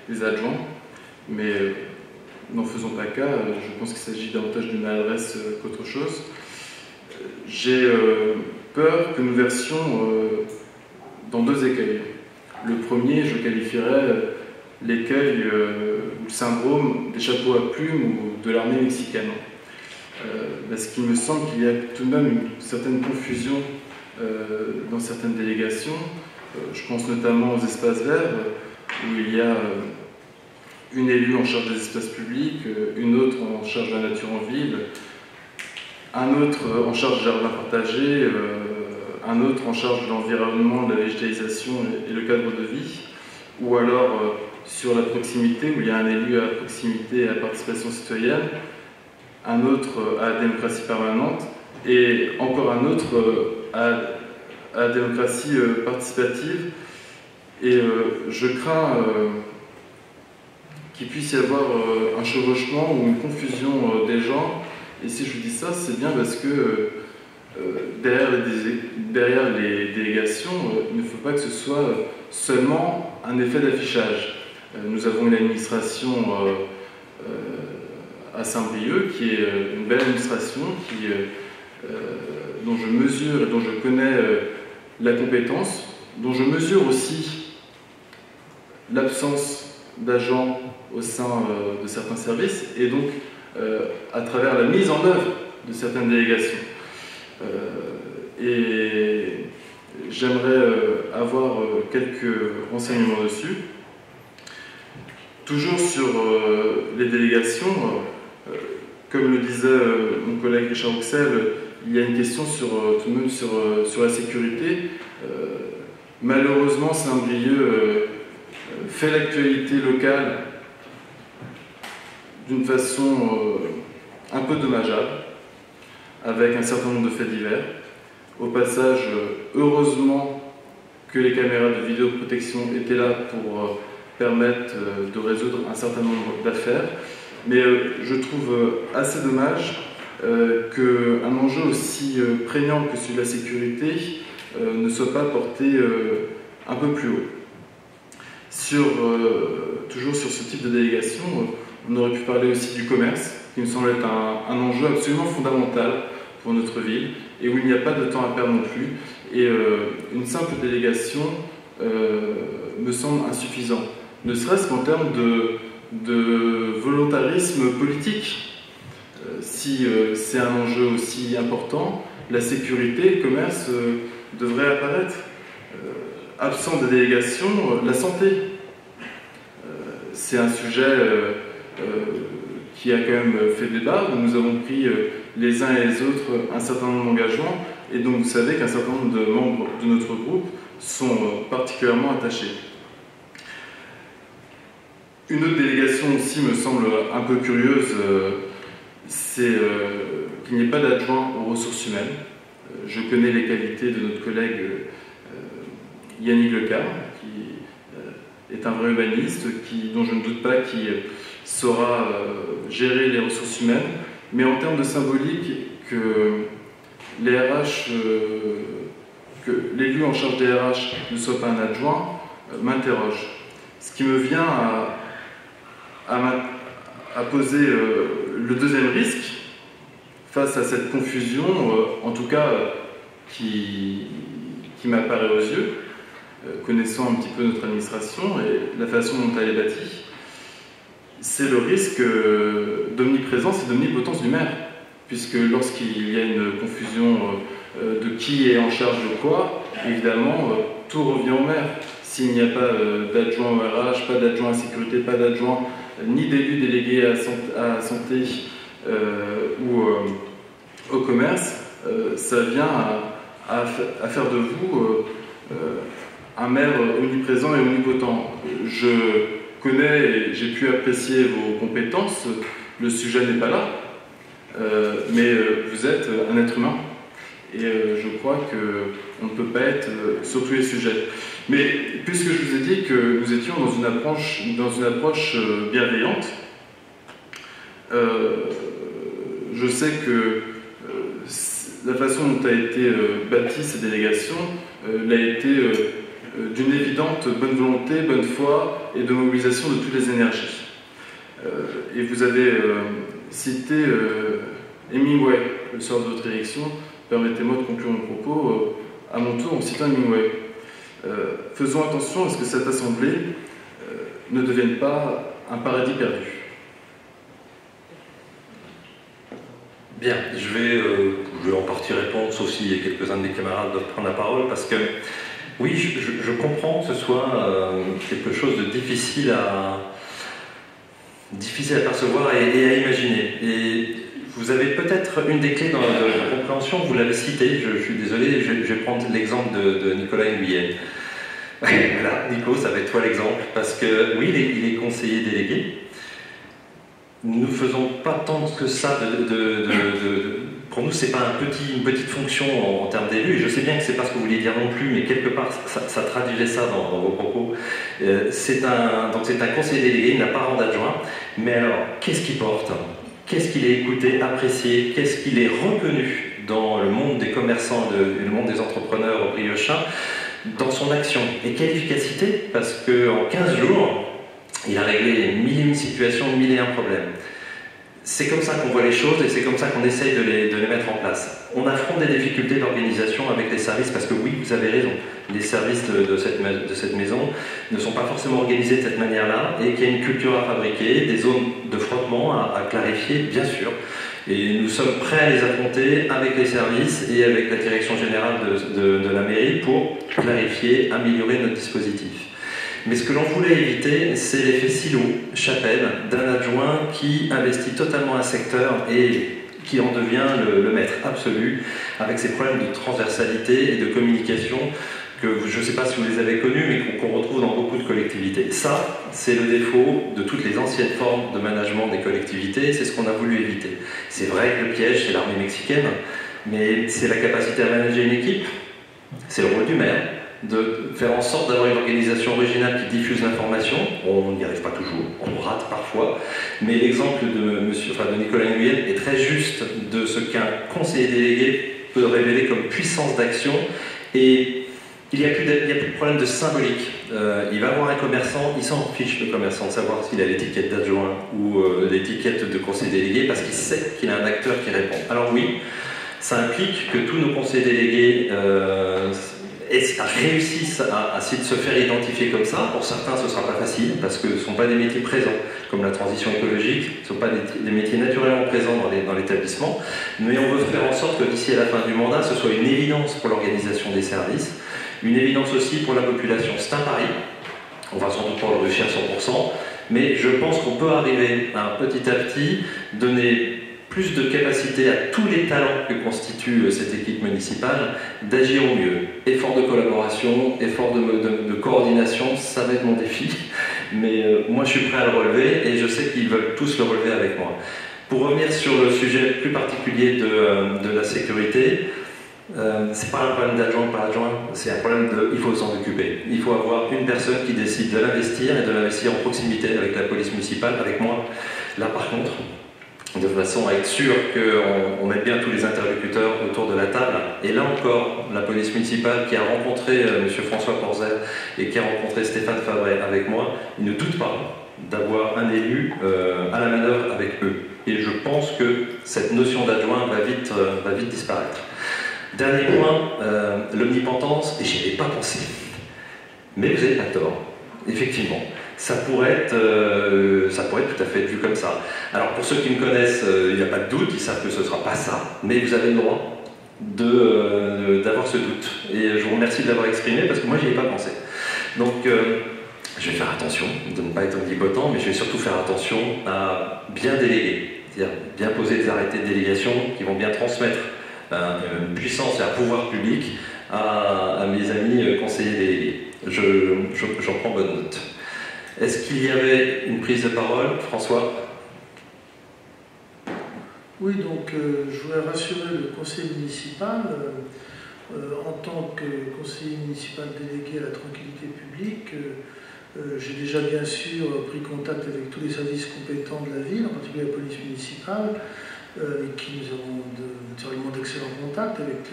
des adjoints, mais n'en faisons pas cas, je pense qu'il s'agit davantage d'une maladresse qu'autre chose. J'ai peur que nous versions dans deux écueils. Le premier, je qualifierais l'écueil ou le syndrome des chapeaux à plumes ou de l'armée mexicaine. Parce qu'il me semble qu'il y a tout de même une certaine confusion dans certaines délégations. Je pense notamment aux espaces verts, où il y a une élue en charge des espaces publics, une autre en charge de la nature en ville, un autre en charge du jardin partagé, un autre en charge de l'environnement, de la végétalisation et le cadre de vie, ou alors sur la proximité, où il y a un élu à la proximité et à la participation citoyenne, un autre à la démocratie permanente, et encore un autre à la démocratie participative. Et je crains qu'il puisse y avoir un chevauchement ou une confusion des genres. Et si je vous dis ça, c'est bien parce que derrière les délégations, il ne faut pas que ce soit seulement un effet d'affichage. Nous avons une administration à Saint-Brieuc qui est une belle administration dont je mesure et dont je connais la compétence, dont je mesure aussi l'absence d'agents au sein de certains services, et donc à travers la mise en œuvre de certaines délégations. Et j'aimerais avoir quelques renseignements dessus. Toujours sur les délégations, comme le disait mon collègue Richard Auxel, il y a une question tout de même sur la sécurité. Malheureusement, Saint-Brieuc fait l'actualité locale d'une façon un peu dommageable, avec un certain nombre de faits divers. Au passage, heureusement que les caméras de vidéoprotection étaient là pour permettre de résoudre un certain nombre d'affaires. Mais je trouve assez dommage qu'un enjeu aussi prégnant que celui de la sécurité ne soit pas porté un peu plus haut. Toujours sur ce type de délégation, on aurait pu parler aussi du commerce, qui me semble être un enjeu absolument fondamental pour notre ville, et où il n'y a pas de temps à perdre non plus. Et une simple délégation me semble insuffisant, ne serait-ce qu'en termes de volontarisme politique. Si c'est un enjeu aussi important, la sécurité, le commerce devrait apparaître. Absent de délégation, la santé. C'est un sujet qui a quand même fait débat, où nous avons pris les uns et les autres un certain nombre d'engagements, et donc vous savez qu'un certain nombre de membres de notre groupe sont particulièrement attachés. Une autre délégation aussi me semble un peu curieuse, c'est qu'il n'y ait pas d'adjoint aux ressources humaines. Je connais les qualités de notre collègue Yannick Lecard, qui est un vrai humaniste, dont je ne doute pas qu'il saura gérer les ressources humaines, mais en termes de symbolique, que les RH, que l'élu en charge des RH ne soit pas un adjoint, m'interroge. Ce qui me vient à poser le deuxième risque face à cette confusion, en tout cas qui m'apparaît aux yeux, connaissant un petit peu notre administration et la façon dont elle est bâtie, c'est le risque d'omniprésence et d'omnipotence du maire, puisque lorsqu'il y a une confusion de qui est en charge de quoi, évidemment, tout revient au maire. S'il n'y a pas d'adjoint au RH, pas d'adjoint à sécurité, pas d'adjoint ni d'élu délégué à santé ou au commerce, ça vient à faire de vous un maire omniprésent et omnipotent. Je connais et j'ai pu apprécier vos compétences, le sujet n'est pas là, mais vous êtes un être humain. Et je crois qu'on ne peut pas être sur tous les sujets. Mais puisque je vous ai dit que nous étions dans une approche bienveillante, je sais que la façon dont a été bâtie cette délégation l'a été d'une évidente bonne volonté, bonne foi et de mobilisation de toutes les énergies. Et vous avez cité Hemingway le soir de votre élection. Permettez-moi de conclure mon propos à mon tour en citant Hemingway. Faisons attention à ce que cette assemblée ne devienne pas un paradis perdu. Bien, je vais en partie répondre, sauf si quelques-uns de mes camarades doivent prendre la parole, parce que oui, je comprends que ce soit quelque chose de difficile à percevoir et à imaginer. Et vous avez peut-être une des clés de compréhension, vous l'avez cité, je suis désolé, je vais prendre l'exemple de Nicolas Nguyen. Voilà, Nico, ça va être toi l'exemple, parce que oui, il est conseiller délégué. Nous ne faisons pas tant que ça pour nous, c'est pas une petite fonction en termes d'élus, et je sais bien que c'est pas ce que vous vouliez dire non plus, mais quelque part, ça traduisait ça dans vos propos. Donc c'est un conseiller délégué, il n'a pas rang d'adjoint, mais alors, qu'est-ce qu'il porte ? Qu'est-ce qu'il est écouté, apprécié? Qu'est-ce qu'il est reconnu dans le monde des commerçants et le monde des entrepreneurs briochins dans son action? Et quelle efficacité? Parce qu'en 15 jours, il a réglé 1001 situations, 1001 problèmes. C'est comme ça qu'on voit les choses et c'est comme ça qu'on essaye de les mettre en place. On affronte des difficultés d'organisation avec les services parce que oui, vous avez raison, les services de cette maison ne sont pas forcément organisés de cette manière-là et qu'il y a une culture à fabriquer, des zones de frottement à clarifier, bien sûr. Et nous sommes prêts à les affronter avec les services et avec la direction générale de la mairie pour clarifier, améliorer notre dispositif. Mais ce que l'on voulait éviter, c'est l'effet silo, chapelle, d'un adjoint qui investit totalement un secteur et qui en devient le maître absolu, avec ses problèmes de transversalité et de communication que je ne sais pas si vous les avez connus, mais qu'on retrouve dans beaucoup de collectivités. Ça, c'est le défaut de toutes les anciennes formes de management des collectivités, c'est ce qu'on a voulu éviter. C'est vrai que le piège, c'est l'armée mexicaine, mais c'est la capacité à manager une équipe, c'est le rôle du maire, de faire en sorte d'avoir une organisation originale qui diffuse l'information. On n'y arrive pas toujours, on rate parfois, mais l'exemple de Nicolas Nguyen est très juste de ce qu'un conseiller délégué peut révéler comme puissance d'action, et il n'y a plus de problème de symbolique. Il va voir un commerçant, il s'en fiche le commerçant de savoir s'il a l'étiquette d'adjoint ou l'étiquette de conseiller délégué, parce qu'il sait qu'il a un acteur qui répond. Alors oui, ça implique que tous nos conseillers délégués réussissent à essayer de se faire identifier comme ça. Pour certains, ce ne sera pas facile, parce que ce ne sont pas des métiers présents, comme la transition écologique, ce ne sont pas des métiers naturellement présents dans l'établissement, mais on veut faire en sorte que d'ici à la fin du mandat, ce soit une évidence pour l'organisation des services, une évidence aussi pour la population. C'est un pari, on va sans doute pas le réussir à 100%, mais je pense qu'on peut arriver à petit donner plus de capacité à tous les talents que constitue cette équipe municipale d'agir au mieux. Effort de collaboration, effort de coordination, ça va être mon défi, mais moi je suis prêt à le relever et je sais qu'ils veulent tous le relever avec moi. Pour revenir sur le sujet plus particulier de la sécurité, c'est pas un problème d'adjoint par adjoint, c'est un problème il faut s'en occuper. Il faut avoir une personne qui décide de l'investir et de l'investir en proximité avec la police municipale, avec moi. Là par contre, de façon à être sûr qu'on mette bien tous les interlocuteurs autour de la table. Et là encore, la police municipale qui a rencontré M. François Porzel et qui a rencontré Stéphane Favret avec moi, ils ne doutent pas d'avoir un élu à la manœuvre avec eux. Et je pense que cette notion d'adjoint va vite disparaître. Dernier point, l'omnipotence, et j'y avais pas pensé. Mais vous n'avez pas tort, effectivement. Ça pourrait être tout à fait vu comme ça. Alors pour ceux qui me connaissent, il n'y a pas de doute, ils savent que ce ne sera pas ça, mais vous avez le droit d'avoir ce doute. Et je vous remercie de l'avoir exprimé parce que moi, je n'y ai pas pensé. Donc je vais faire attention de ne pas être omnipotent, mais je vais surtout faire attention à bien déléguer, c'est-à-dire bien poser des arrêtés de délégation qui vont bien transmettre une puissance et un pouvoir public à mes amis conseillers délégués. J'en prends bonne note. Est-ce qu'il y avait une prise de parole, François? Oui, donc je voudrais rassurer le conseiller municipal. En tant que conseiller municipal délégué à la tranquillité publique, j'ai déjà bien sûr pris contact avec tous les services compétents de la ville, en particulier la police municipale, avec qui nous avons naturellement d'excellents contacts, avec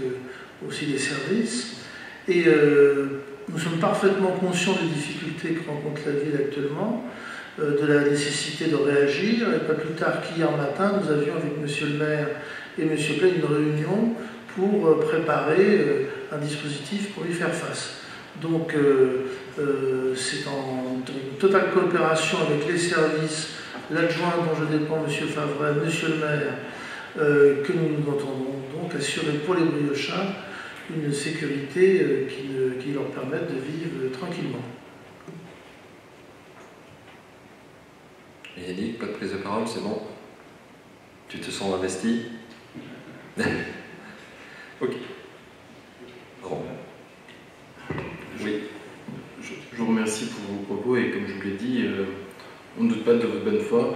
aussi les services. Et nous sommes parfaitement conscients des difficultés que rencontre la ville actuellement, de la nécessité de réagir. Et pas plus tard qu'hier matin, nous avions avec M. le maire et M. Plein une réunion pour préparer un dispositif pour y faire face. Donc c'est en totale coopération avec les services, l'adjoint dont je dépends, M. Favret, M. le maire, que nous nous entendons donc assurer pour les briochards une sécurité qui leur permette de vivre tranquillement. Yannick, pas de prise de parole, c'est bon? Tu te sens investi? Ok. Bon. Oui. Je vous remercie pour vos propos et comme je vous l'ai dit, on ne doute pas de votre bonne foi,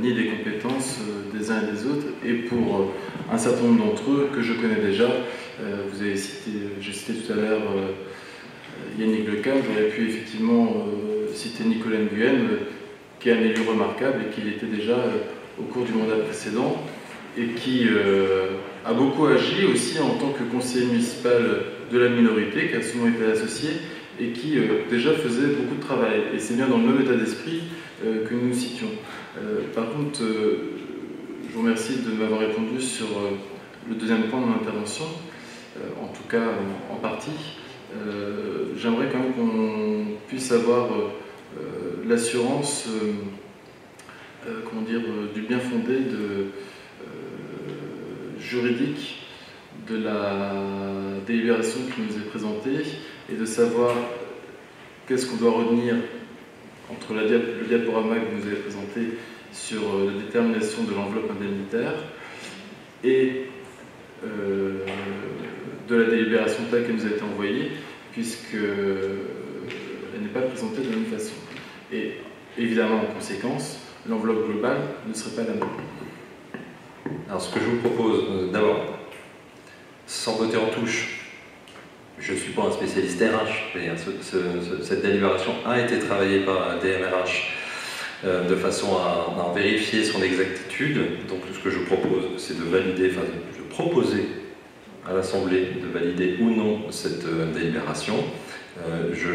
ni des compétences des uns et des autres. Et pour un certain nombre d'entre eux que je connais déjà, vous avez cité, j'ai cité tout à l'heure Yannick Lecam, j'aurais pu effectivement citer Nicolas Nguyen, qui est un élu remarquable et qui l'était déjà au cours du mandat précédent et qui a beaucoup agi aussi en tant que conseiller municipal de la minorité, qui a souvent été associé et qui déjà faisait beaucoup de travail. Et c'est bien dans le même état d'esprit que nous nous citions. Par contre, je vous remercie de m'avoir répondu sur le deuxième point de mon intervention, en tout cas en partie. J'aimerais quand même qu'on puisse avoir l'assurance du bien fondé juridique de la délibération qui nous est présentée et de savoir qu'est-ce qu'on doit retenir entre le diaporama que vous nous avez présenté sur la détermination de l'enveloppe indemnitaire et de la délibération telle qu'elle nous a été envoyée, puisqu'elle n'est pas présentée de la même façon. Et évidemment, en conséquence, l'enveloppe globale ne serait pas la même. Alors ce que je vous propose, d'abord, sans voter en touche, je ne suis pas un spécialiste RH, mais cette délibération a été travaillée par un DMRH de façon à en vérifier son exactitude. Donc ce que je propose, c'est de valider, enfin de proposer à l'Assemblée de valider ou non cette délibération.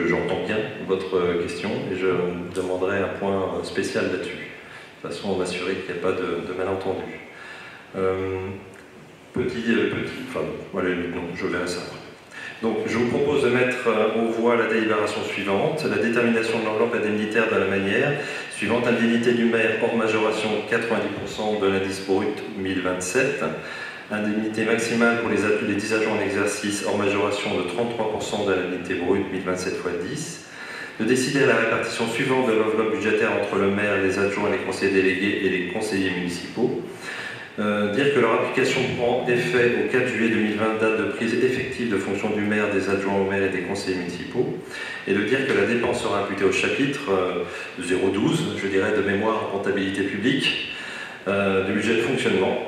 J'entends bien votre question et je demanderai un point spécial là-dessus, de façon à m'assurer qu'il n'y a pas de malentendu. Voilà, non, je verrai ça après. Donc, je vous propose de mettre aux voix la délibération suivante, la détermination de l'enveloppe indemnitaire de la manière suivante: indemnité du maire hors majoration 90% de l'indice brut 1027, indemnité maximale pour les 10 agents en exercice hors majoration de 33% de l'indemnité brute 1027 x 10, de décider à la répartition suivante de l'enveloppe budgétaire entre le maire, les adjoints, les conseillers délégués et les conseillers municipaux. Dire que leur application prend effet au 4 juillet 2020, date de prise effective de fonction du maire, des adjoints au maire et des conseillers municipaux, et de dire que la dépense sera imputée au chapitre 012, je dirais de mémoire en comptabilité publique, du budget de fonctionnement.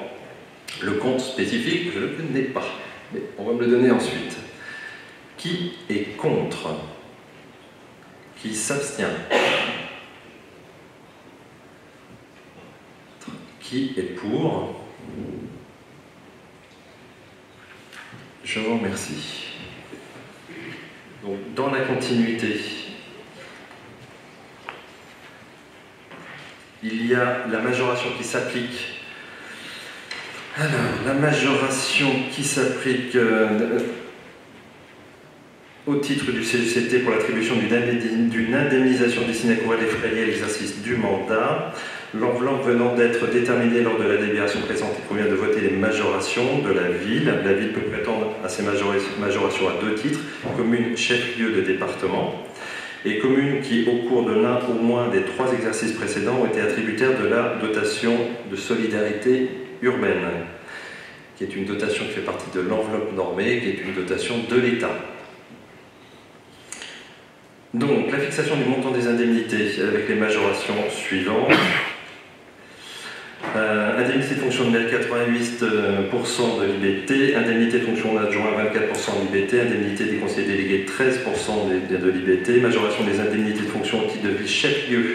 Le compte spécifique, je ne le connais pas, mais on va me le donner ensuite. Qui est contre? Qui s'abstient? Qui est pour? Je vous remercie. Donc, dans la continuité, il y a la majoration qui s'applique. Alors, la majoration qui s'applique au titre du CECT pour l'attribution d'une indemnisation destinée à couvrir les frais liés à l'exercice du mandat. L'enveloppe venant d'être déterminée lors de la délibération présente, il convient de voter les majorations de la ville. La ville peut prétendre à ces majorations à deux titres: commune chef-lieu de département et commune qui, au cours de l'un au moins des 3 exercices précédents, ont été attributaires de la dotation de solidarité urbaine, qui est une dotation qui fait partie de l'enveloppe normée, qui est une dotation de l'État. Donc, la fixation du montant des indemnités avec les majorations suivantes. Indemnité de fonction de maire 88% de l'IBT, indemnité de fonction d'adjoint 24% de l'IBT, indemnité des conseillers délégués 13% de l'IBT, majoration des indemnités de fonction au titre de vie chef-lieu.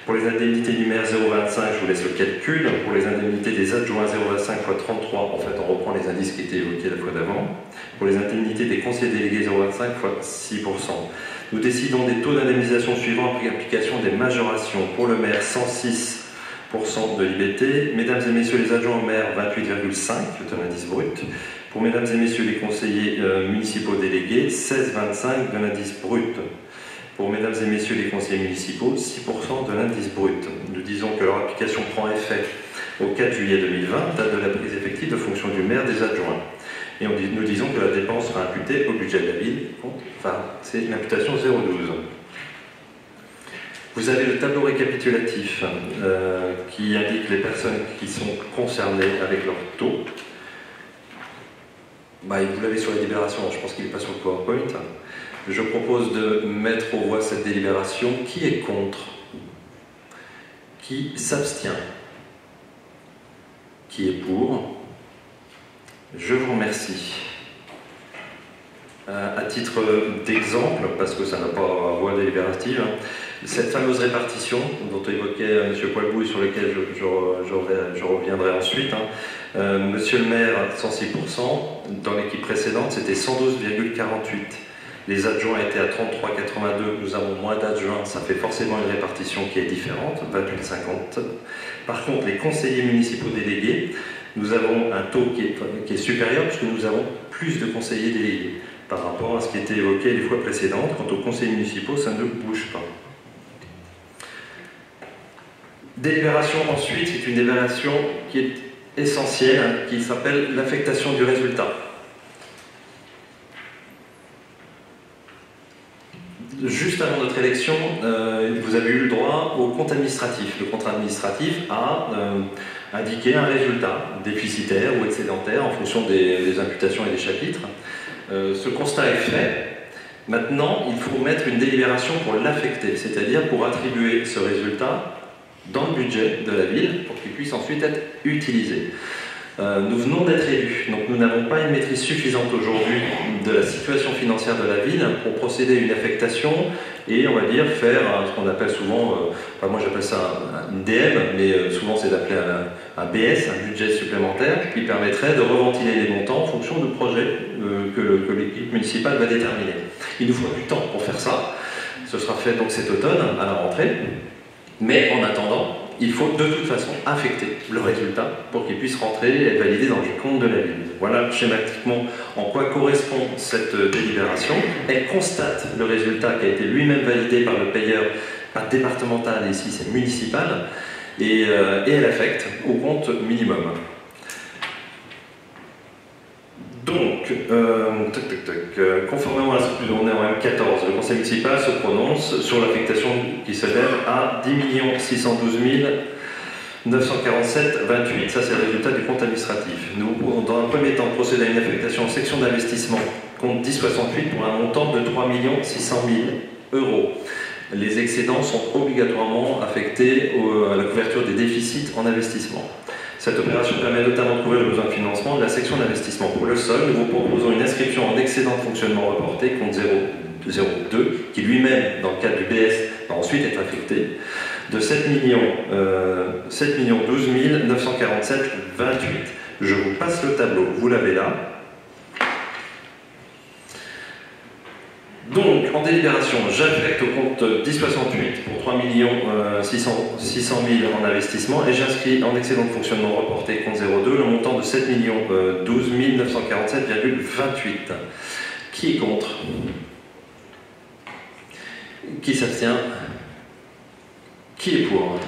Pour les indemnités du maire 0,25, je vous laisse le calcul. Pour les indemnités des adjoints 0,25 x 33, en fait on reprend les indices qui étaient évoqués la fois d'avant. Pour les indemnités des conseillers délégués 0,25 x 6%. Nous décidons des taux d'indemnisation suivants après application des majorations. Pour le maire, 106% de l'IBT. Mesdames et messieurs les adjoints au maire, 28,5, c'est un indice brut. Pour mesdames et messieurs les conseillers municipaux délégués, 16,25 de l'indice brut. Pour mesdames et messieurs les conseillers municipaux, 6% de l'indice brut. Nous disons que leur application prend effet au 4 juillet 2020, date de la prise effective de fonction du maire, des adjoints. Et nous disons que la dépense sera imputée au budget de la ville. Enfin, c'est une imputation 0,12. Vous avez le tableau récapitulatif qui indique les personnes qui sont concernées avec leur taux. Vous l'avez sur la délibération, je pense qu'il n'est pas sur le PowerPoint. Je propose de mettre aux voix cette délibération. Qui est contre? Qui s'abstient? Qui est pour? Je vous remercie. À titre d'exemple, parce que ça n'a pas voix délibérative, cette fameuse répartition dont évoquait M. Poilbouille, sur laquelle je reviendrai ensuite, Monsieur le maire, 106%, dans l'équipe précédente, c'était 112,48. Les adjoints étaient à 33,82, nous avons moins d'adjoints, ça fait forcément une répartition qui est différente, 28,50. Par contre, les conseillers municipaux délégués, nous avons un taux qui est supérieur puisque nous avons plus de conseillers délégués par rapport à ce qui était évoqué les fois précédentes. Quant aux conseillers municipaux, ça ne bouge pas. Délibération ensuite, c'est une délibération qui est essentielle, qui s'appelle l'affectation du résultat. Juste avant notre élection, vous avez eu le droit au compte administratif. Le compte administratif a indiqué un résultat déficitaire ou excédentaire en fonction des imputations et des chapitres. Ce constat est fait Maintenant, il faut mettre une délibération pour l'affecter, c'est-à-dire pour attribuer ce résultat dans le budget de la ville pour qu'il puisse ensuite être utilisé. Nous venons d'être élus, donc nous n'avons pas une maîtrise suffisante aujourd'hui de la situation financière de la ville pour procéder à une affectation et, on va dire, faire ce qu'on appelle souvent, moi j'appelle ça une DM, mais souvent c'est d'appeler un BS, un budget supplémentaire, qui permettrait de reventiler les montants en fonction du projet que l'équipe municipale va déterminer. Il nous faut du temps pour faire ça. Ce sera fait donc cet automne, à la rentrée. Mais en attendant, il faut de toute façon affecter le résultat pour qu'il puisse rentrer et être validé dans les comptes de la ville. Voilà schématiquement en quoi correspond cette délibération. Elle constate le résultat qui a été lui-même validé par le payeur, pas départemental, ici c'est municipal, et elle affecte au compte minimum. Donc, conformément à la structure, on est en M14, le conseil municipal se prononce sur l'affectation qui s'élève à 10 612 947,28. Ça, c'est le résultat du compte administratif. Nous pouvons, dans un premier temps, procéder à une affectation en section d'investissement, compte 1068, pour un montant de 3 600 000 €. Les excédents sont obligatoirement affectés à la couverture des déficits en investissement. Cette opération permet notamment de couvrir le besoin de financement de la section d'investissement. Pour le sol, nous vous proposons une inscription en excédent de fonctionnement reporté, compte 002, qui lui-même, dans le cadre du BS, va ensuite être affecté, de 7 012 947,28. Je vous passe le tableau, vous l'avez là. Donc, en délibération, j'affecte au compte 1068 pour 3 600 000 en investissement et j'inscris en excédent de fonctionnement reporté compte 02 le montant de 7 012 947,28. Qui est contre? Qui s'abstient? Qui est pour?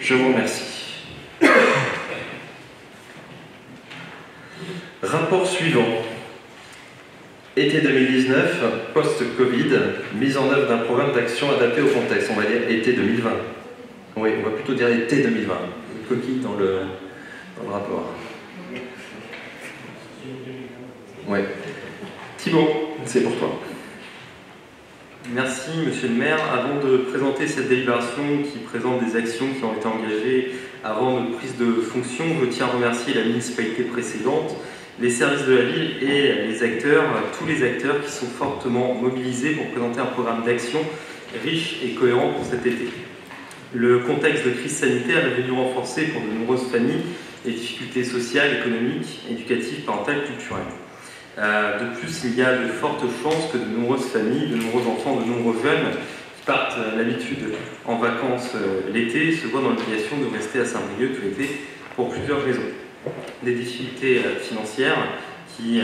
Je vous remercie. Rapport suivant. Été 2019, post-Covid, mise en œuvre d'un programme d'action adapté au contexte. On va dire été 2020. Oui, on va plutôt dire été 2020. Une coquille dans le rapport. Oui. Thibaut, c'est pour toi. Merci, monsieur le maire. Avant de présenter cette délibération qui présente des actions qui ont été engagées avant notre prise de fonction, je tiens à remercier la municipalité précédente, les services de la ville et les acteurs, tous les acteurs qui sont fortement mobilisés pour présenter un programme d'action riche et cohérent pour cet été. Le contexte de crise sanitaire est venu renforcer pour de nombreuses familles les difficultés sociales, économiques, éducatives, parentales, culturelles. De plus, il y a de fortes chances que de nombreuses familles, de nombreux enfants, de nombreux jeunes qui partent d'habitude en vacances l'été se voient dans l'obligation de rester à Saint-Brieuc tout l'été pour plusieurs raisons. Des difficultés financières qui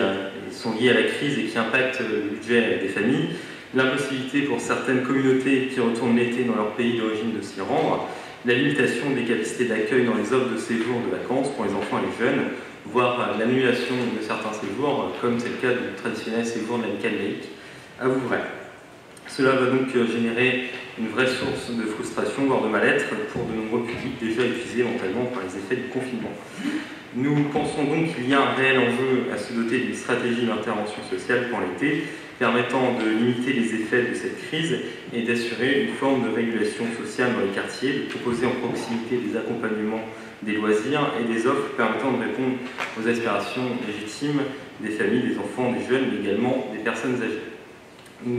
sont liées à la crise et qui impactent le budget des familles, l'impossibilité pour certaines communautés qui retournent l'été dans leur pays d'origine de s'y rendre, la limitation des capacités d'accueil dans les offres de séjour de vacances pour les enfants et les jeunes, voire l'annulation de certains séjours, comme c'est le cas du traditionnel séjour de l'amicale laïque à Vouvray. Cela va donc générer une vraie source de frustration, voire de mal-être pour de nombreux publics déjà épuisés mentalement par les effets du confinement. Nous pensons donc qu'il y a un réel enjeu à se doter d'une stratégie d'intervention sociale pour l'été, permettant de limiter les effets de cette crise et d'assurer une forme de régulation sociale dans les quartiers, de proposer en proximité des accompagnements des loisirs et des offres permettant de répondre aux aspirations légitimes des familles, des enfants, des jeunes, mais également des personnes âgées.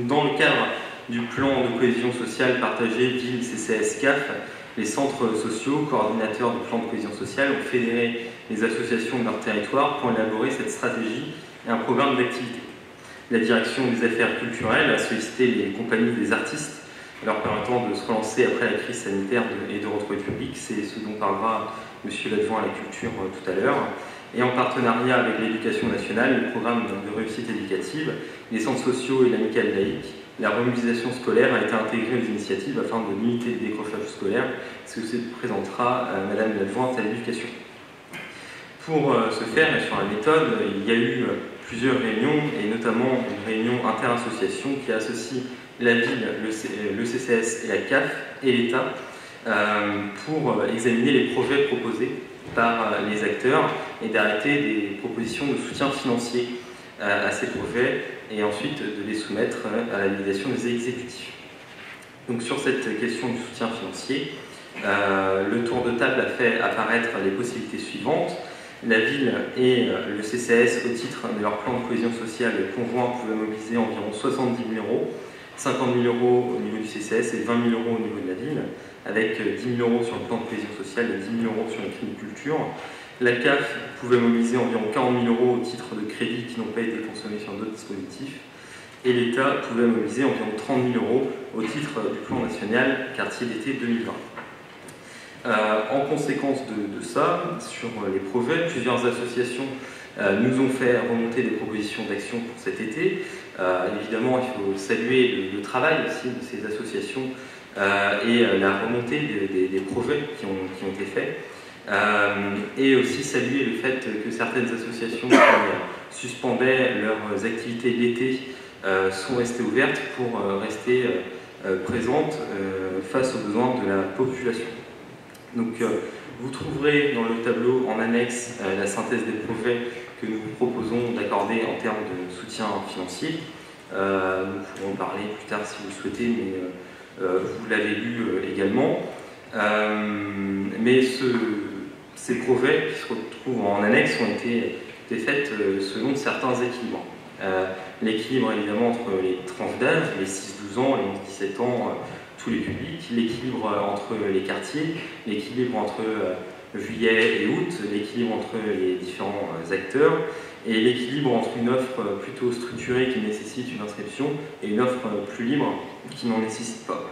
Dans le cadre du plan de cohésion sociale partagé Ville CCS-CAF, les centres sociaux, coordinateurs du plan de cohésion sociale, ont fédéré les associations de leur territoire pour élaborer cette stratégie et un programme d'activité. La direction des affaires culturelles a sollicité les compagnies des artistes, leur permettant de se relancer après la crise sanitaire et de retrouver le public. C'est ce dont parlera monsieur l'adjoint à la culture tout à l'heure. Et en partenariat avec l'éducation nationale, le programme de réussite éducative, les centres sociaux et l'amicale laïque, la remobilisation scolaire a été intégrée aux initiatives afin de limiter le décrochage scolaire, ce que présentera madame l'adjointe à l'éducation. Pour ce faire, et sur la méthode, il y a eu plusieurs réunions, et notamment une réunion interassociation qui associe la ville, le CCS et la CAF et l'État pour examiner les projets proposés par les acteurs et d'arrêter des propositions de soutien financier à ces projets et ensuite de les soumettre à la validation des exécutifs. Donc sur cette question du soutien financier, le tour de table a fait apparaître les possibilités suivantes. La ville et le CCAS, au titre de leur plan de cohésion sociale conjoint, pouvaient mobiliser environ 70 000 euros, 50 000 euros au niveau du CCAS et 20 000 euros au niveau de la ville, avec 10 000 euros sur le plan de cohésion sociale et 10 000 euros sur les crédits de culture. La CAF pouvait mobiliser environ 40 000 euros au titre de crédits qui n'ont pas été consommés sur d'autres dispositifs. Et l'État pouvait mobiliser environ 30 000 euros au titre du plan national quartier d'été 2020. En conséquence de ça, sur les projets, plusieurs associations nous ont fait remonter des propositions d'action pour cet été. Évidemment, il faut saluer le travail aussi de ces associations et la remontée des projets qui ont été faits. Et aussi saluer le fait que certaines associations qui suspendaient leurs activités l'été sont restées ouvertes pour rester présentes face aux besoins de la population. Donc vous trouverez dans le tableau en annexe la synthèse des projets que nous vous proposons d'accorder en termes de soutien financier. Nous pourrons en parler plus tard si vous le souhaitez, mais vous l'avez lu également. Mais ces projets qui se retrouvent en annexe ont été faits selon certains équilibres. L'équilibre évidemment entre les tranches d'âge, les 6-12 ans, les 11-17 ans, tous les publics, l'équilibre entre les quartiers, l'équilibre entre juillet et août, l'équilibre entre les différents acteurs, et l'équilibre entre une offre plutôt structurée qui nécessite une inscription et une offre plus libre qui n'en nécessite pas.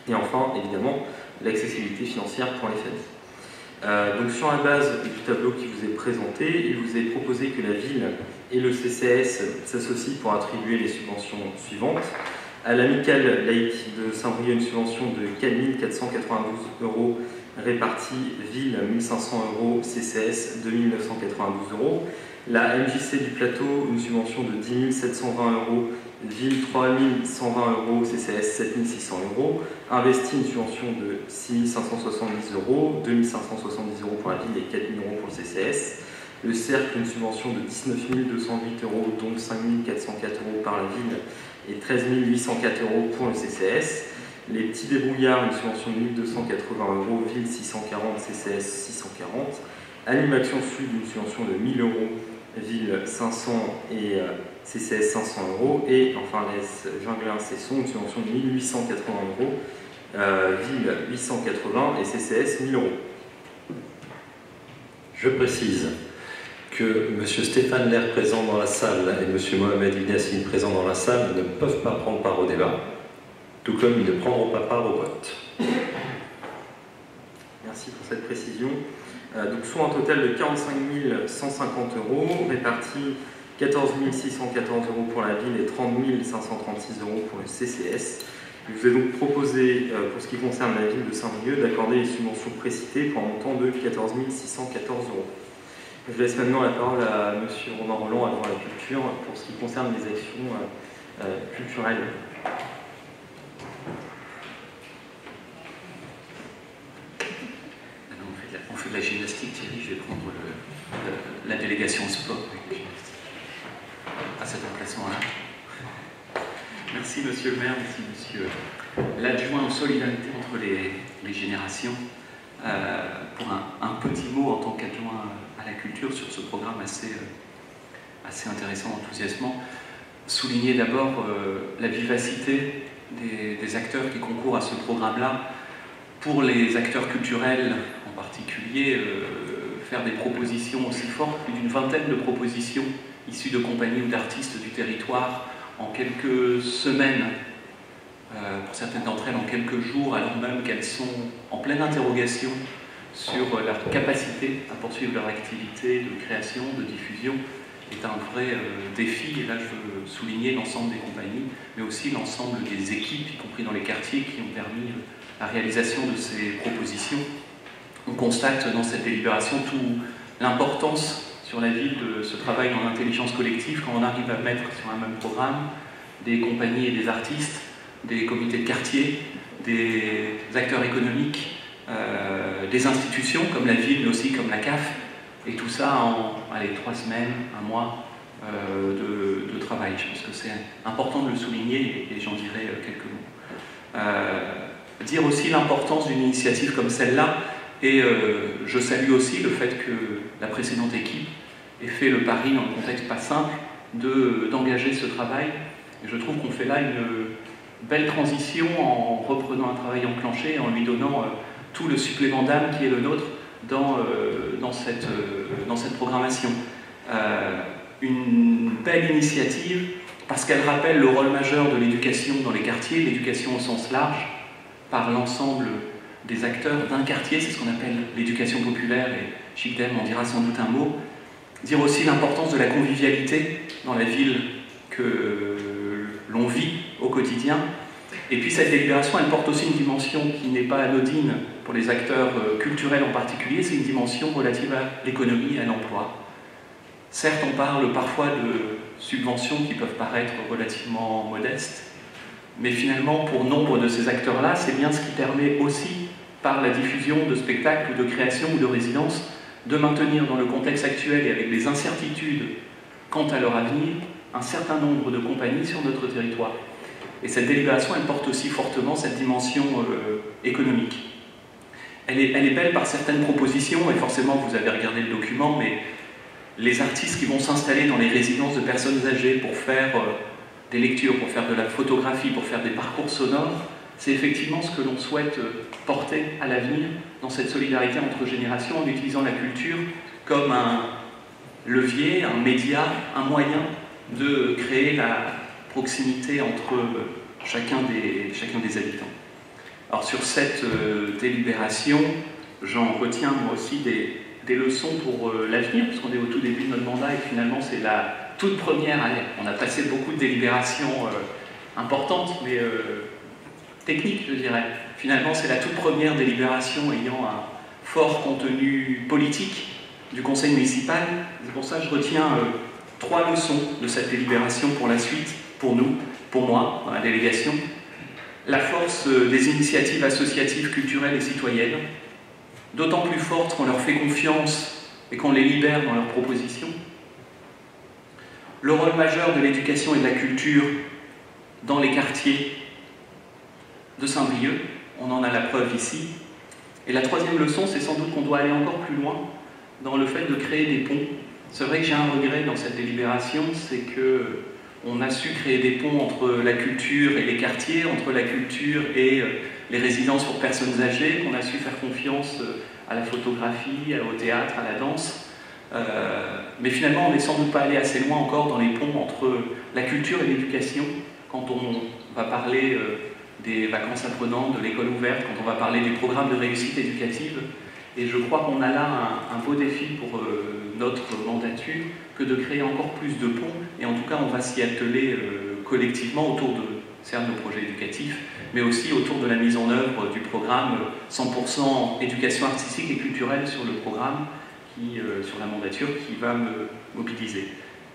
Et enfin, évidemment, l'accessibilité financière pour les familles. Donc sur la base du tableau qui vous est présenté, il vous est proposé que la ville et le CCAS s'associent pour attribuer les subventions suivantes. À l'amicale laïque de Saint-Brieuc, une subvention de 4 492 euros répartie ville 1 500 euros, CCAS 2 992 euros. La MJC du Plateau, une subvention de 10 720 euros, ville 3 120 euros, CCAS 7 600 euros. Investi, une subvention de 6 570 euros, 2 570 euros pour la ville et 4 000 euros pour le CCAS. Le Cercle, une subvention de 19 208 euros, dont 5 404 euros par la ville et 13 804 euros pour le CCAS. Les Petits Débrouillards, une subvention de 1 280 euros, ville 640, CCAS 640. Animaction Sud, une subvention de 1 000 euros, ville 500 et CCAS 500 euros. Et enfin, les Junglin-Cesson, une subvention de 1 880 euros, ville 880 et CCAS 1 000 euros. Je précise que M. Stéphane Lerre présent dans la salle et M. Mohamed Ibn Yassine présent dans la salle ne peuvent pas prendre part au débat, tout comme ils ne prendront pas part au vote. Merci pour cette précision. Donc soit un total de 45 150 euros, répartis 14 614 euros pour la ville et 30 536 euros pour le CCAS. Je vais donc proposer, pour ce qui concerne la ville de Saint-Brieuc, d'accorder les subventions précitées pour un montant de 14 614 euros. Je laisse maintenant la parole à M. Romain Roland, adjoint à la culture, pour ce qui concerne les actions culturelles. On fait de la gymnastique, Thierry, je vais prendre la délégation sport à cet emplacement-là. Merci Monsieur le maire, merci Monsieur l'adjoint aux solidarités entre les générations, pour un petit mot en tant qu'adjoint à la culture sur ce programme assez intéressant, enthousiasmant. Souligner d'abord la vivacité des acteurs qui concourent à ce programme-là. Pour les acteurs culturels en particulier, faire des propositions aussi fortes, plus d'une vingtaine de propositions issues de compagnies ou d'artistes du territoire en quelques semaines, pour certaines d'entre elles en quelques jours, alors même qu'elles sont en pleine interrogation sur leur capacité à poursuivre leur activité de création, de diffusion, est un vrai défi. Et là, je veux souligner l'ensemble des compagnies, mais aussi l'ensemble des équipes, y compris dans les quartiers, qui ont permis la réalisation de ces propositions. On constate dans cette délibération toute l'importance sur la ville de ce travail en intelligence collective quand on arrive à mettre sur un même programme des compagnies et des artistes, des comités de quartier, des acteurs économiques, des institutions comme la ville, mais aussi comme la CAF, et tout ça en 3 semaines, 1 mois, de travail. Je pense que c'est important de le souligner et j'en dirai quelques mots. Dire aussi l'importance d'une initiative comme celle-là, et je salue aussi le fait que la précédente équipe ait fait le pari, dans un contexte pas simple, d'engager ce travail. Et je trouve qu'on fait là une belle transition en reprenant un travail enclenché et en lui donnant tout le supplément d'âme qui est le nôtre dans cette programmation. Une belle initiative parce qu'elle rappelle le rôle majeur de l'éducation dans les quartiers, l'éducation au sens large, par l'ensemble des acteurs d'un quartier, c'est ce qu'on appelle l'éducation populaire, et Chikdem en dira sans doute un mot. Dire aussi l'importance de la convivialité dans la ville que l'on vit au quotidien. Et puis cette délibération, elle porte aussi une dimension qui n'est pas anodine pour les acteurs culturels en particulier, c'est une dimension relative à l'économie et à l'emploi. Certes, on parle parfois de subventions qui peuvent paraître relativement modestes, mais finalement, pour nombre de ces acteurs-là, c'est bien ce qui permet aussi, par la diffusion de spectacles ou de création ou de résidences, de maintenir dans le contexte actuel et avec les incertitudes quant à leur avenir, un certain nombre de compagnies sur notre territoire. Et cette délibération, elle porte aussi fortement cette dimension économique. Elle est belle par certaines propositions, et forcément vous avez regardé le document, mais les artistes qui vont s'installer dans les résidences de personnes âgées pour faire des lectures, pour faire de la photographie, pour faire des parcours sonores, c'est effectivement ce que l'on souhaite porter à l'avenir dans cette solidarité entre générations en utilisant la culture comme un levier, un média, un moyen de créer la proximité entre chacun des habitants. Alors sur cette délibération, j'en retiens moi aussi des leçons pour l'avenir, parce qu'on est au tout début de notre mandat et finalement c'est la toute première année. On a passé beaucoup de délibérations importantes, mais techniques, je dirais. Finalement, c'est la toute première délibération ayant un fort contenu politique du conseil municipal. C'est pour ça que je retiens 3 leçons de cette délibération pour la suite, pour nous, pour moi, dans la délégation. La force des initiatives associatives, culturelles et citoyennes, d'autant plus forte qu'on leur fait confiance et qu'on les libère dans leurs propositions. Le rôle majeur de l'éducation et de la culture dans les quartiers de Saint-Brieuc, on en a la preuve ici. Et la 3e leçon, c'est sans doute qu'on doit aller encore plus loin dans le fait de créer des ponts. C'est vrai que j'ai un regret dans cette délibération, c'est qu'on a su créer des ponts entre la culture et les quartiers, entre la culture et les résidences pour personnes âgées, qu'on a su faire confiance à la photographie, au théâtre, à la danse. Mais finalement, on n'est sans doute pas allé assez loin encore dans les ponts entre la culture et l'éducation, quand on va parler des vacances apprenantes, de l'école ouverte, quand on va parler du programme de réussite éducative. Et je crois qu'on a là un beau défi pour notre mandature que de créer encore plus de ponts. Et en tout cas, on va s'y atteler collectivement autour de certes nos projets éducatifs, mais aussi autour de la mise en œuvre du programme 100% éducation artistique et culturelle sur le programme, sur la mandature, qui va me mobiliser.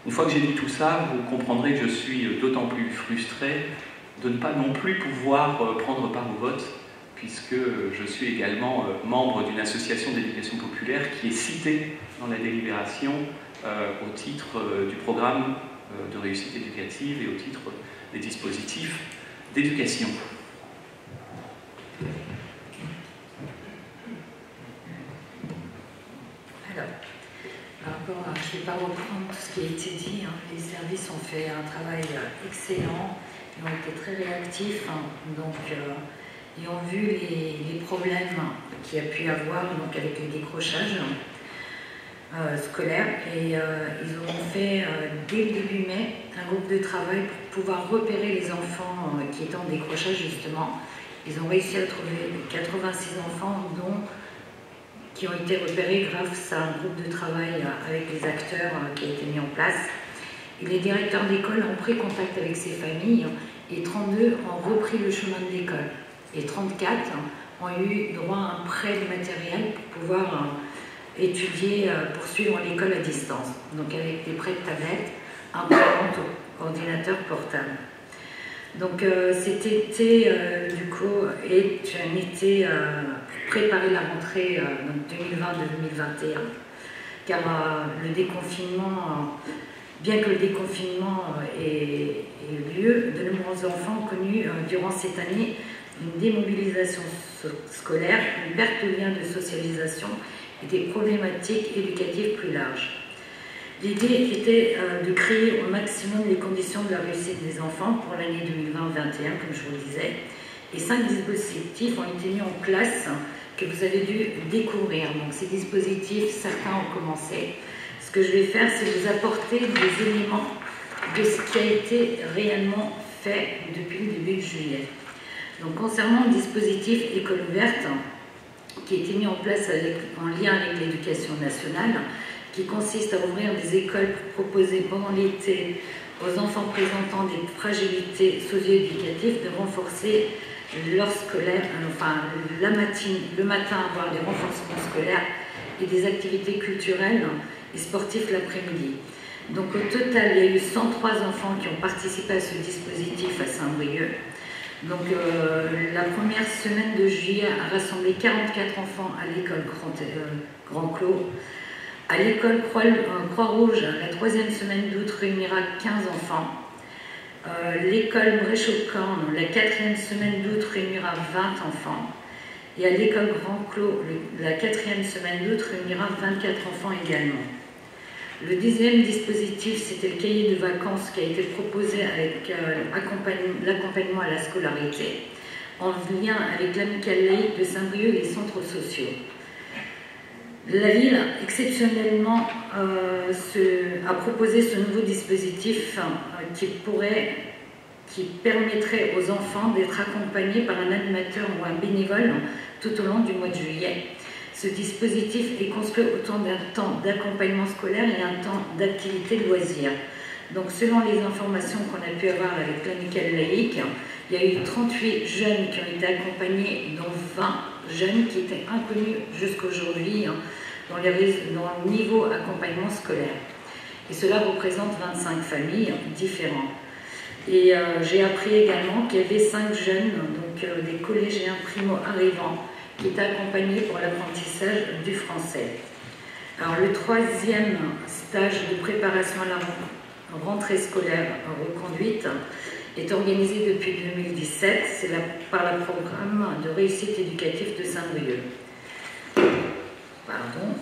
Une fois que j'ai dit tout ça, vous comprendrez que je suis d'autant plus frustré de ne pas non plus pouvoir prendre part au vote, puisque je suis également membre d'une association d'éducation populaire qui est citée dans la délibération au titre du programme de réussite éducative et au titre des dispositifs d'éducation. Alors, par rapport à, je ne vais pas reprendre tout ce qui a été dit, hein. Les services ont fait un travail excellent, ils ont été très réactifs, hein. Donc ils ont vu les problèmes qu'il y a pu y avoir donc avec le décrochage scolaire et ils ont fait dès le début mai un groupe de travail pour pouvoir repérer les enfants qui étaient en décrochage justement. Ils ont réussi à trouver 86 enfants qui ont été repérés grâce à un groupe de travail avec les acteurs qui a été mis en place. Et les directeurs d'école ont pris contact avec ces familles et 32 ont repris le chemin de l'école. Et 34 ont eu droit à un prêt de matériel pour pouvoir étudier, poursuivre l'école à distance. Donc avec des prêts de tablettes, imprimantes, ordinateurs portables. Donc cet été, du coup, est un été pour préparer la rentrée 2020-2021, car le déconfinement Bien que le déconfinement ait eu lieu, de nombreux enfants ont connu durant cette année une démobilisation scolaire, une perte de lien de socialisation et des problématiques éducatives plus larges. L'idée était de créer au maximum les conditions de la réussite des enfants pour l'année 2020-2021, comme je vous le disais, et 5 dispositifs ont été mis en place que vous avez dû découvrir. Donc ces dispositifs, certains ont commencé. Ce que je vais faire, c'est vous apporter des éléments de ce qui a été réellement fait depuis le début de juillet. Donc concernant le dispositif École ouverte, qui a été mis en place en lien avec l'éducation nationale, qui consiste à ouvrir des écoles pour proposer pendant l'été aux enfants présentant des fragilités socio-éducatives de renforcer leur scolaire, enfin le matin avoir des renforcements scolaires et des activités culturelles et sportives l'après-midi. Donc au total, il y a eu 103 enfants qui ont participé à ce dispositif à Saint-Brieuc. Donc la première semaine de juillet a rassemblé 44 enfants à l'école Grand Clos. À l'école Croix-Rouge, la 3e semaine d'août réunira 15 enfants. L'école Bréchaucan, la 4e semaine d'août réunira 20 enfants. Et à l'école Grand Clos, la 4e semaine d'août réunira 24 enfants également. Le 10e dispositif, c'était le cahier de vacances qui a été proposé avec l'accompagnement à la scolarité, en lien avec l'amicale laïque de Saint-Brieuc et les centres sociaux. La ville, exceptionnellement, a proposé ce nouveau dispositif qui permettrait aux enfants d'être accompagnés par un animateur ou un bénévole tout au long du mois de juillet. Ce dispositif est construit autant d'un temps d'accompagnement scolaire et un temps d'activité de loisirs. Donc, selon les informations qu'on a pu avoir avec l'amicale laïque, il y a eu 38 jeunes qui ont été accompagnés, dont 20 jeunes qui étaient inconnus jusqu'aujourd'hui dans le niveau accompagnement scolaire. Et cela représente 25 familles différentes. Et j'ai appris également qu'il y avait 5 jeunes, donc des collégiens primo-arrivants, qui étaient accompagnés pour l'apprentissage du français. Alors le 3e stage de préparation à la rentrée scolaire reconduite est organisé depuis 2017, c'est par le programme de réussite éducative de Saint-Brieuc. Pardon.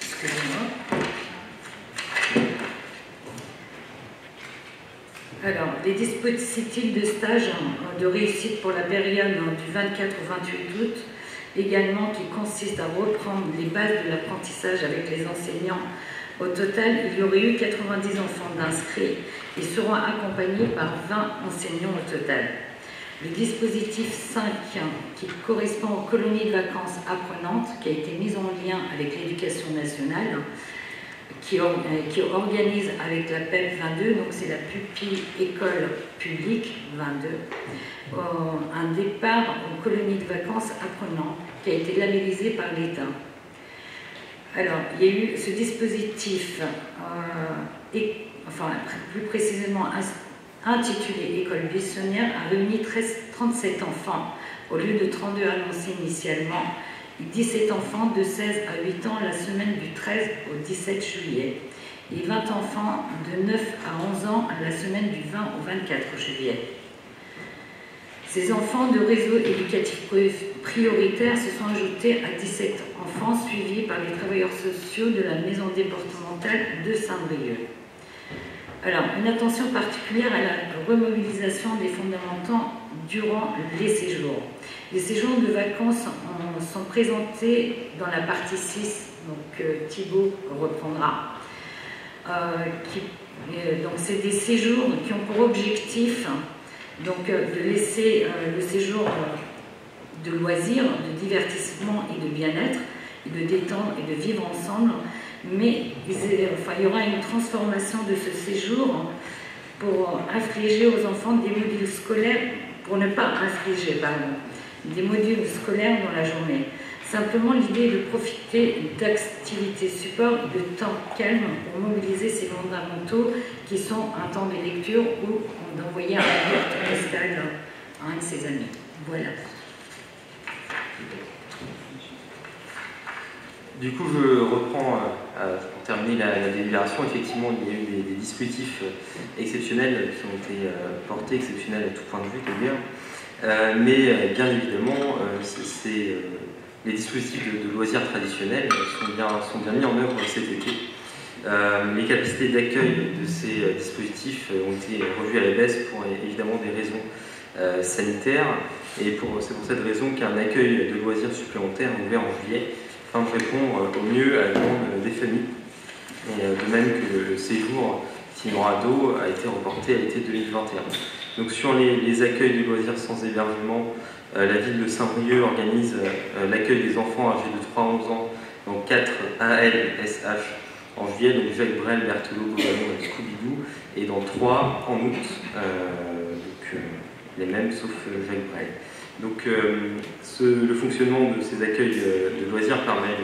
Excusez-moi. Alors, les dispositifs de stage de réussite pour la période du 24 au 28 août, également qui consiste à reprendre les bases de l'apprentissage avec les enseignants. Au total, il y aurait eu 90 enfants d'inscrits et seront accompagnés par 20 enseignants au total. Le dispositif 5, qui correspond aux colonies de vacances apprenantes, qui a été mis en lien avec l'éducation nationale, qui organise avec la PEP 22, donc c'est la pupille école publique 22, un départ aux colonies de vacances apprenantes qui a été labellisé par l'État. Alors, il y a eu ce dispositif, plus précisément intitulé École buissonnière, a réuni 37 enfants au lieu de 32 annoncés initialement. 17 enfants de 16 à 8 ans la semaine du 13 au 17 juillet et 20 enfants de 9 à 11 ans la semaine du 20 au 24 juillet. Ces enfants de réseau éducatif prioritaire se sont ajoutés à 17 enfants suivis par les travailleurs sociaux de la maison départementale de Saint-Brieuc. Alors, une attention particulière à la remobilisation des fondamentaux durant les séjours. Les séjours de vacances sont présentés dans la partie 6, donc Thibaut reprendra. Donc c'est des séjours qui ont pour objectif de laisser le séjour de loisirs, de divertissement et de bien-être, et de détendre et de vivre ensemble, mais il y aura une transformation de ce séjour pour infliger aux enfants des modules scolaires, pour ne pas infliger, pardon, des modules scolaires dans la journée. Simplement, l'idée est de profiter d'activités support et de temps calme pour mobiliser ces fondamentaux qui sont un temps de lecture ou d'envoyer un carte postale à un de ses amis. Voilà. Du coup, je reprends pour terminer la délibération, effectivement, il y a eu des dispositifs exceptionnels qui ont été portés, exceptionnels à tout point de vue d'ailleurs, mais bien évidemment, les dispositifs de loisirs traditionnels sont bien mis en œuvre cet été. Les capacités d'accueil de ces dispositifs ont été revues à la baisse pour évidemment des raisons sanitaires, et c'est pour cette raison qu'un accueil de loisirs supplémentaire ouvert en juillet afin de répondre au mieux à la demande des familles. Et de même que le séjour Tinora-Do a été reporté à l'été 2021. Donc sur les accueils de loisirs sans hébergement, la ville de Saint-Brieuc organise l'accueil des enfants âgés de 3 à 11 ans dans 4 ALSH en juillet, donc Jacques Brel, Berthelot, Beauballon et Scooby-Doo, et dans 3 en août, les mêmes sauf Jacques Brel. Donc le fonctionnement de ces accueils de loisirs permet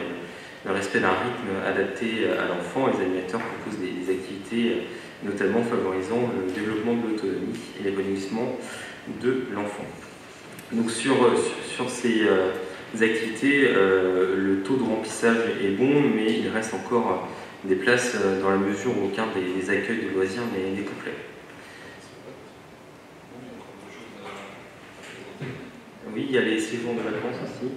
le respect d'un rythme adapté à l'enfant. Les animateurs proposent des activités notamment favorisant le développement de l'autonomie et l'épanouissement de l'enfant. Donc sur ces activités, le taux de remplissage est bon, mais il reste encore des places dans la mesure où aucun des accueils de loisirs n'est complet. Oui, il y a les séjours de vacances aussi.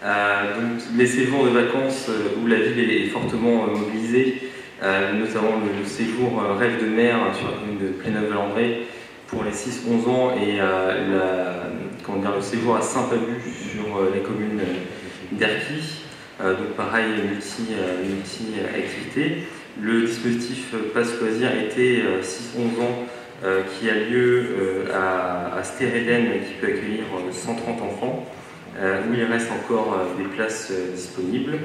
Donc, les séjours de vacances où la ville est fortement mobilisée, notamment le séjour Rêve de mer sur la commune de Pléneuve-Valandré pour les 6-11 ans et le séjour à Saint-Pabu sur la commune d'Erquy. Donc pareil, multi-activités. Le dispositif Pass Loisirs été 6-11 ans qui a lieu à Stéréden, qui peut accueillir 130 enfants, où il reste encore des places disponibles.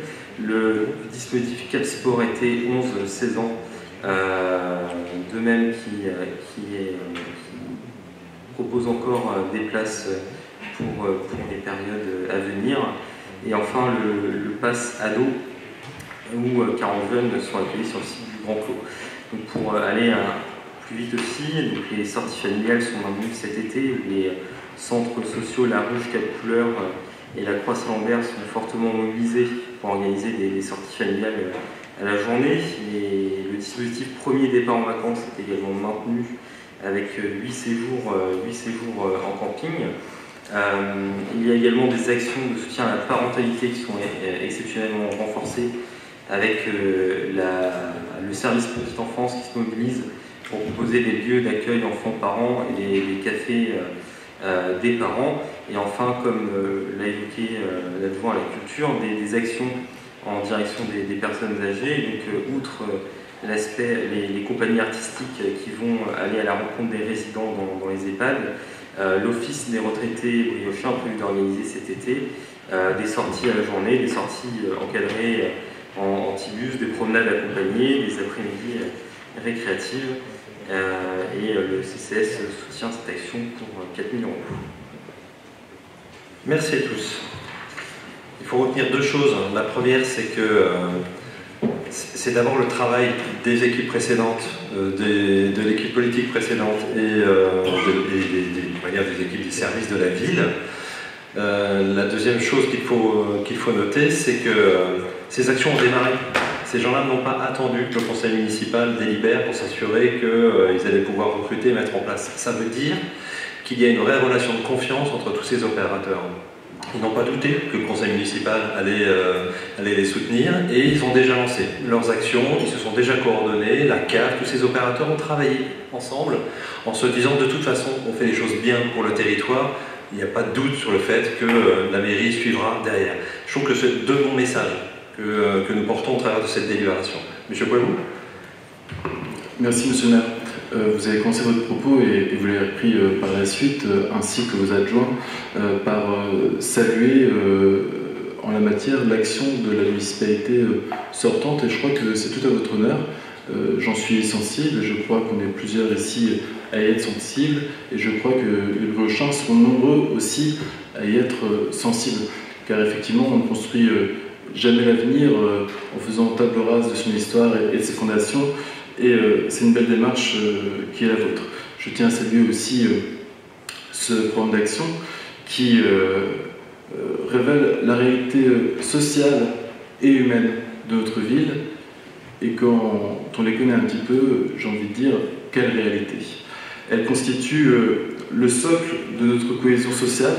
Le dispositif Cap Sport été 11-16 ans, de même qui propose encore des places pour les périodes à venir. Et enfin le Pass Ado, où 40 jeunes sont accueillis sur le site du Grand Clos. Donc pour aller plus vite aussi, donc les sorties familiales sont maintenues cet été, où les centres sociaux La Ruche, Cap Couleur et la Croix-Saint-Lambert sont fortement mobilisés pour organiser des sorties familiales à la journée. Et le dispositif premier départ en vacances est également maintenu avec 8 séjours en camping. Il y a également des actions de soutien à la parentalité qui sont exceptionnellement renforcées avec le service petite enfance qui se mobilise pour proposer des lieux d'accueil enfants-parents et des cafés des parents. Et enfin, comme l'a évoqué l'adjoint à la culture, des actions en direction des personnes âgées. Donc, outre l'aspect, les compagnies artistiques qui vont aller à la rencontre des résidents dans les EHPAD, l'Office des retraités briochins a prévu d'organiser cet été des sorties à la journée, des sorties encadrées en tibus, des promenades accompagnées, des après-midi récréatives. Et le CCS soutient cette action pour 4 000 €. Merci à tous. Il faut retenir deux choses. La première, c'est que c'est d'abord le travail des équipes précédentes, de l'équipe politique précédente et des équipes des services de la ville. La deuxième chose qu'il faut noter, c'est que ces actions ont démarré. Ces gens-là n'ont pas attendu que le conseil municipal délibère pour s'assurer qu'ils allaient pouvoir recruter et mettre en place. Ça veut dire qu'il y a une vraie relation de confiance entre tous ces opérateurs. Ils n'ont pas douté que le conseil municipal allait les soutenir et ils ont déjà lancé leurs actions, ils se sont déjà coordonnés, la CAF, tous ces opérateurs ont travaillé ensemble en se disant de toute façon on fait les choses bien pour le territoire, il n'y a pas de doute sur le fait que la mairie suivra derrière. Je trouve que c'est deux bons messages que nous portons au travers de cette délibération. Monsieur Poilou. Merci Monsieur le maire. Vous avez commencé votre propos et vous l'avez repris par la suite, ainsi que vos adjoints, par saluer en la matière l'action de la municipalité sortante, et je crois que c'est tout à votre honneur. J'en suis sensible, je crois qu'on est plusieurs ici à y être sensibles, et je crois que les Briochins seront nombreux aussi à y être sensibles, car effectivement on ne construit jamais l'avenir en faisant table rase de son histoire et de ses fondations. Et c'est une belle démarche qui est la vôtre. Je tiens à saluer aussi ce programme d'action qui révèle la réalité sociale et humaine de notre ville et quand on les connaît un petit peu, j'ai envie de dire, quelle réalité. Elles constituent le socle de notre cohésion sociale,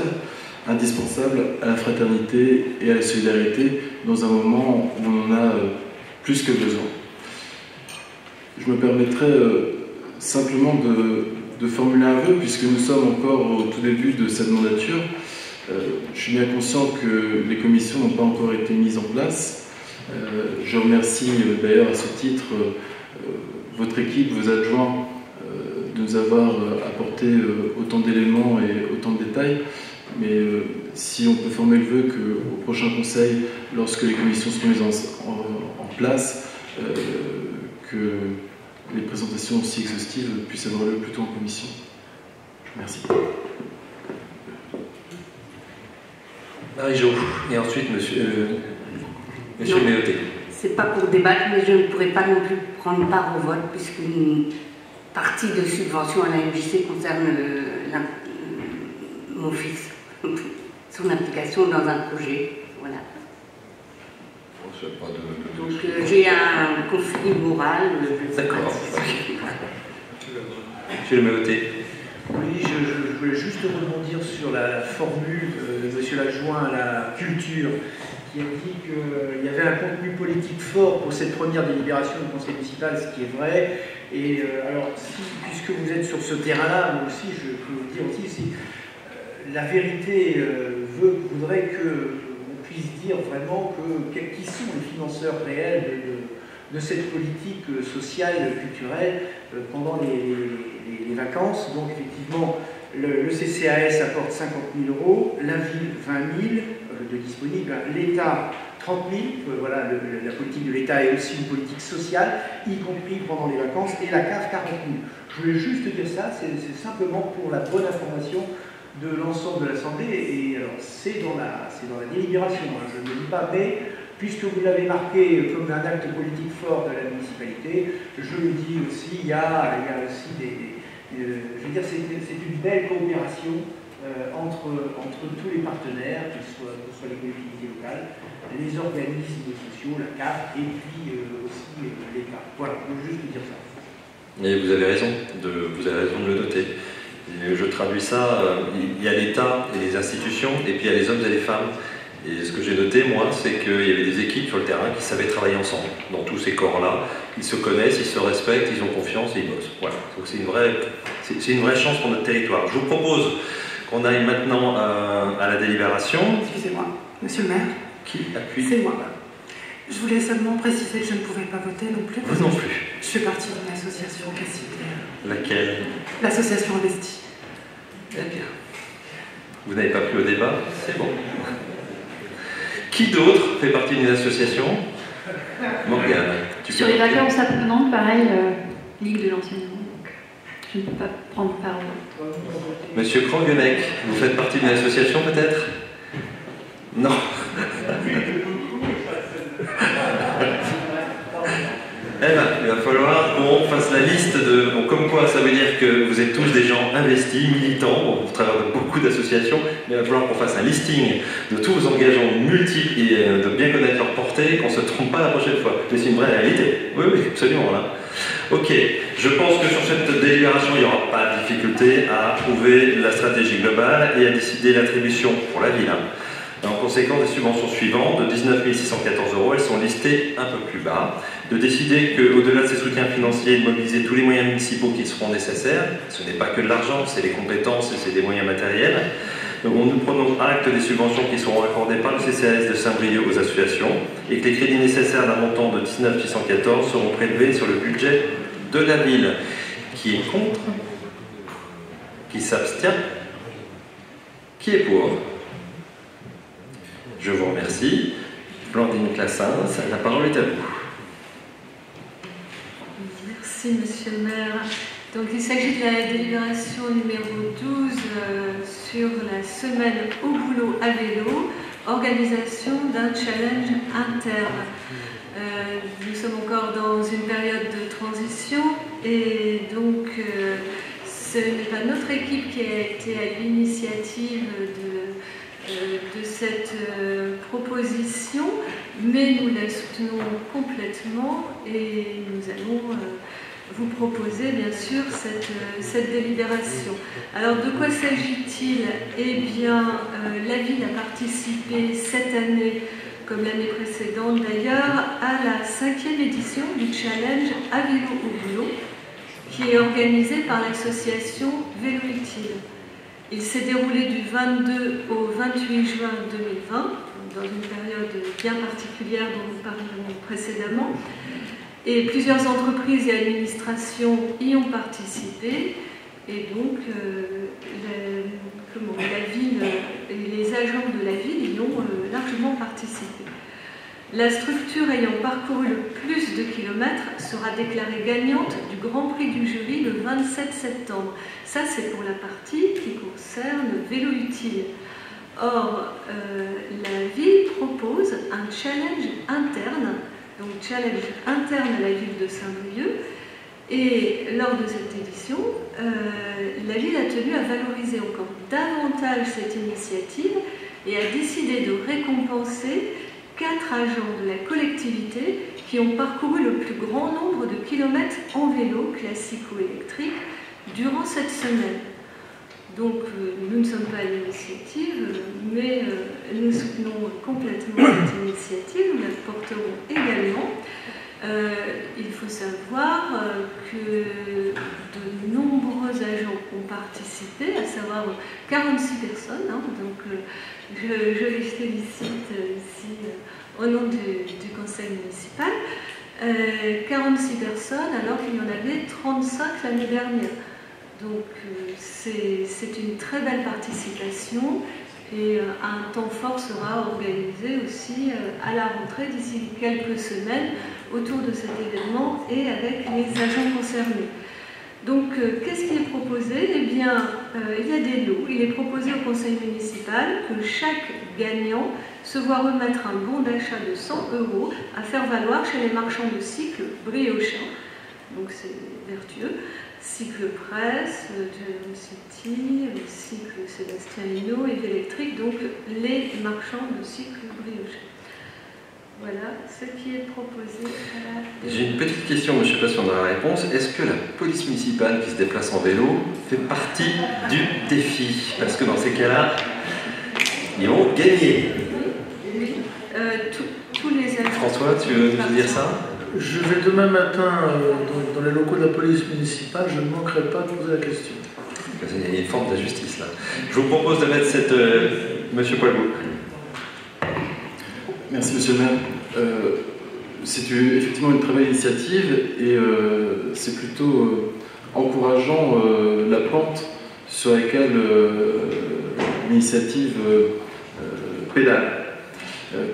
indispensable à la fraternité et à la solidarité dans un moment où on en a plus que besoin. Je me permettrai simplement de formuler un vœu, puisque nous sommes encore au tout début de cette mandature. Je suis bien conscient que les commissions n'ont pas encore été mises en place. Je remercie d'ailleurs à ce titre votre équipe, vos adjoints, de nous avoir apporté autant d'éléments et autant de détails. Mais si on peut former le vœu qu'au prochain conseil, lorsque les commissions seront mises en place, que les présentations aussi exhaustives puissent avoir lieu plutôt en commission. Merci. Marie-Jo, et ensuite Monsieur Méoté. C'est pas pour débattre, mais je ne pourrais pas non plus prendre part au vote, puisqu'une partie de subvention à la MJC concerne mon fils, son implication dans un projet. Voilà. Donc j'ai un conflit moral. D'accord. Monsieur le Méoté. Oui, je voulais juste rebondir sur la formule de monsieur l'adjoint à la culture, qui a dit qu'il y avait un contenu politique fort pour cette première délibération du conseil municipal, ce qui est vrai. Et alors, puisque vous êtes sur ce terrain-là, moi aussi, je peux vous dire aussi, si la vérité voudrait qu'on puisse dire vraiment qui sont les financeurs réels de cette politique sociale, culturelle, pendant les vacances. Donc effectivement, le CCAS apporte 50 000 €, la ville 20 000 de disponibles, l'État 30 000, voilà, la politique de l'État est aussi une politique sociale, y compris pendant les vacances, et la CAF 40 000. Je voulais juste dire ça, c'est simplement pour la bonne information de l'ensemble de l'Assemblée, et alors c'est dans la délibération, hein, je ne le dis pas, mais puisque vous l'avez marqué comme un acte politique fort de la municipalité, je le dis aussi, il y a aussi je veux dire, c'est une belle coopération entre tous les partenaires, que ce soit les collectivités locales, les organismes sociaux, la CAF, et puis aussi l'État. Voilà, je veux juste vous dire ça. Et vous avez raison de le noter. Et je traduis ça, il y a l'État et les institutions, et puis il y a les hommes et les femmes. Et ce que j'ai noté, moi, c'est qu'il y avait des équipes sur le terrain qui savaient travailler ensemble. Dans tous ces corps-là, ils se connaissent, ils se respectent, ils ont confiance et ils bossent. Voilà. Donc c'est une vraie chance pour notre territoire. Je vous propose qu'on aille maintenant à la délibération. Excusez-moi, monsieur le maire. Qui appuie? C'est moi. Je voulais seulement préciser que je ne pouvais pas voter non plus. Vous non plus. Je fais partie d'une association qui est citée. Laquelle? L'association Investi. Très bien. Vous n'avez pas pris au débat? C'est bon. Qui d'autre fait partie d'une association? Morgane. Sur les vacances apprenantes, pareil, Ligue de l'enseignement. Donc je ne peux pas prendre parole. Monsieur Krangeneck, vous faites partie d'une association peut-être? Non. Eh bien, il va falloir qu'on fasse la liste de... Bon, comme quoi, ça veut dire que vous êtes tous des gens investis, militants, au travers de beaucoup d'associations, mais il va falloir qu'on fasse un listing de tous vos engagements multiples et de bien connaître leur portée, qu'on ne se trompe pas la prochaine fois. Mais c'est une vraie réalité. Oui, absolument, là. Ok, je pense que sur cette délibération, il n'y aura pas de difficulté à approuver la stratégie globale et à décider l'attribution pour la ville. En conséquence des subventions suivantes, de 19 614 €, elles sont listées un peu plus bas. De décider qu'au-delà de ces soutiens financiers, de mobiliser tous les moyens municipaux qui seront nécessaires. Ce n'est pas que de l'argent, c'est les compétences et c'est des moyens matériels. Donc nous prenons acte des subventions qui seront accordées par le CCAS de Saint-Brieuc aux associations et que les crédits nécessaires d'un montant de 19 614 seront prélevés sur le budget de la ville. Qui est contre? Qui s'abstient? Qui est pour? Je vous remercie. Blandine Classens, la parole est à vous. Merci, monsieur le maire. Donc, il s'agit de la délibération numéro 12 sur la semaine au boulot à vélo, organisation d'un challenge interne. Nous sommes encore dans une période de transition et donc ce n'est pas notre équipe qui a été à l'initiative de cette proposition, mais nous la soutenons complètement et nous allons vous proposer bien sûr cette délibération. Alors de quoi s'agit-il? Eh bien, la ville a participé cette année, comme l'année précédente d'ailleurs, à la 5e édition du challenge À vélo au boulot, qui est organisé par l'association Vélo Utile. Il s'est déroulé du 22 au 28 juin 2020, dans une période bien particulière dont nous parlions précédemment. Et plusieurs entreprises et administrations y ont participé. Et donc, la ville et les agents de la ville y ont largement participé. La structure ayant parcouru le plus de kilomètres sera déclarée gagnante du Grand Prix du jury le 27 septembre. Ça, c'est pour la partie qui concerne Vélo Utile. Or, la ville propose un challenge interne, donc challenge interne à la ville de Saint-Brieuc. Et lors de cette édition, la ville a tenu à valoriser encore davantage cette initiative et a décidé de récompenser 4 agents de la collectivité qui ont parcouru le plus grand nombre de kilomètres en vélo, classique ou électrique, durant cette semaine. Donc nous ne sommes pas à l'initiative, mais nous soutenons complètement cette initiative, nous la porterons également. Il faut savoir que de nombreux agents ont participé, à savoir 46 personnes, donc je les félicite ici au nom du conseil municipal. 46 personnes alors qu'il y en avait 35 l'année dernière. Donc c'est une très belle participation et un temps fort sera organisé aussi à la rentrée d'ici quelques semaines autour de cet événement et avec les agents concernés. Donc qu'est-ce qui est proposé? Eh bien, il y a des lots. Il est proposé au conseil municipal que chaque gagnant se voit remettre un bon d'achat de 100 € à faire valoir chez les marchands de cycles Briochin. Donc c'est vertueux. Cycle Presse, Jérôme City, cycle Sébastien Hinault et Vélectrique, donc les marchands de cycle Briochin. Voilà ce qui est proposé à la... J'ai une petite question, mais je ne sais pas si on a la réponse. Est-ce que la police municipale qui se déplace en vélo fait partie du défi? Parce que dans ces cas-là, ils vont gagner. Oui, tous les agents... François, tu veux nous dire ça? Je vais demain matin dans les locaux de la police municipale, je ne manquerai pas de poser la question. Il y a une forme d'injustice là. Je vous propose de mettre cette... Monsieur Poilbou. Merci Monsieur le maire. C'est effectivement une très belle initiative et c'est plutôt encourageant la pente sur laquelle l'initiative pédale.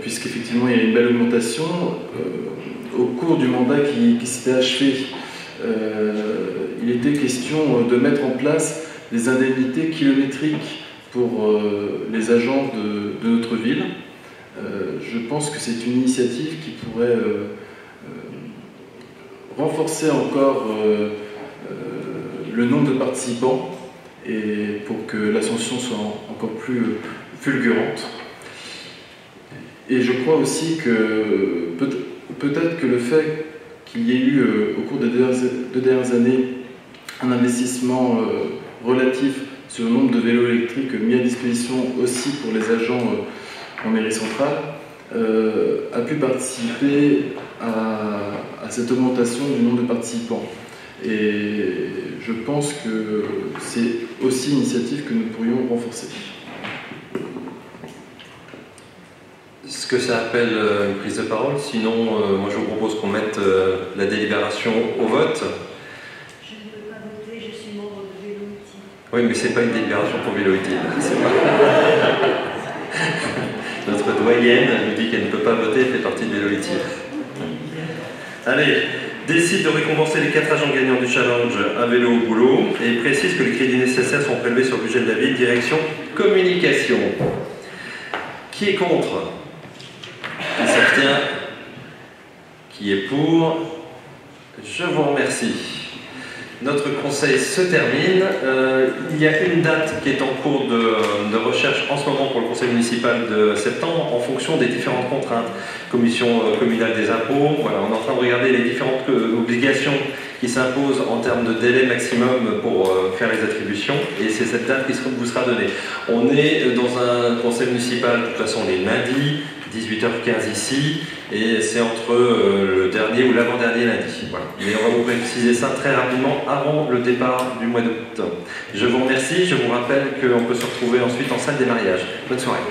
Puisqu'effectivement il y a une belle augmentation. Au cours du mandat qui s'était achevé, il était question de mettre en place des indemnités kilométriques pour les agents de notre ville. Je pense que c'est une initiative qui pourrait renforcer encore le nombre de participants et pour que l'ascension soit encore plus fulgurante. Et je crois aussi que peut-être que le fait qu'il y ait eu au cours des 2 dernières années un investissement relatif sur le nombre de vélos électriques mis à disposition aussi pour les agents en mairie centrale a pu participer à cette augmentation du nombre de participants. Et je pense que c'est aussi une initiative que nous pourrions renforcer. Est-ce que ça appelle une prise de parole? Sinon, moi je vous propose qu'on mette la délibération au vote. Je ne peux pas voter, je suis membre de Vélo Utile. Oui, mais c'est pas une délibération pour Vélo Utile. Notre doyenne nous dit qu'elle ne peut pas voter, elle fait partie de Vélo Utile. Allez, décide de récompenser les 4 agents gagnants du challenge à vélo au boulot et précise que les crédits nécessaires sont prélevés sur le budget de la ville, direction communication. Qui est contre? Qui s'abstient? Qui est pour? Je vous remercie. notre conseil se termine. Il y a une date qui est en cours de recherche en ce moment pour le conseil municipal de septembre en fonction des différentes contraintes. Commission communale des impôts, voilà, on est en train de regarder les différentes obligations qui s'imposent en termes de délai maximum pour faire les attributions, et c'est cette date qui vous sera donnée. On est dans un conseil municipal, de toute façon on est lundi, 18h15 ici, et c'est entre le dernier ou l'avant-dernier lundi. Voilà. Mais on va vous préciser ça très rapidement avant le départ du mois d'août. Je vous remercie, je vous rappelle qu'on peut se retrouver ensuite en salle des mariages. Bonne soirée.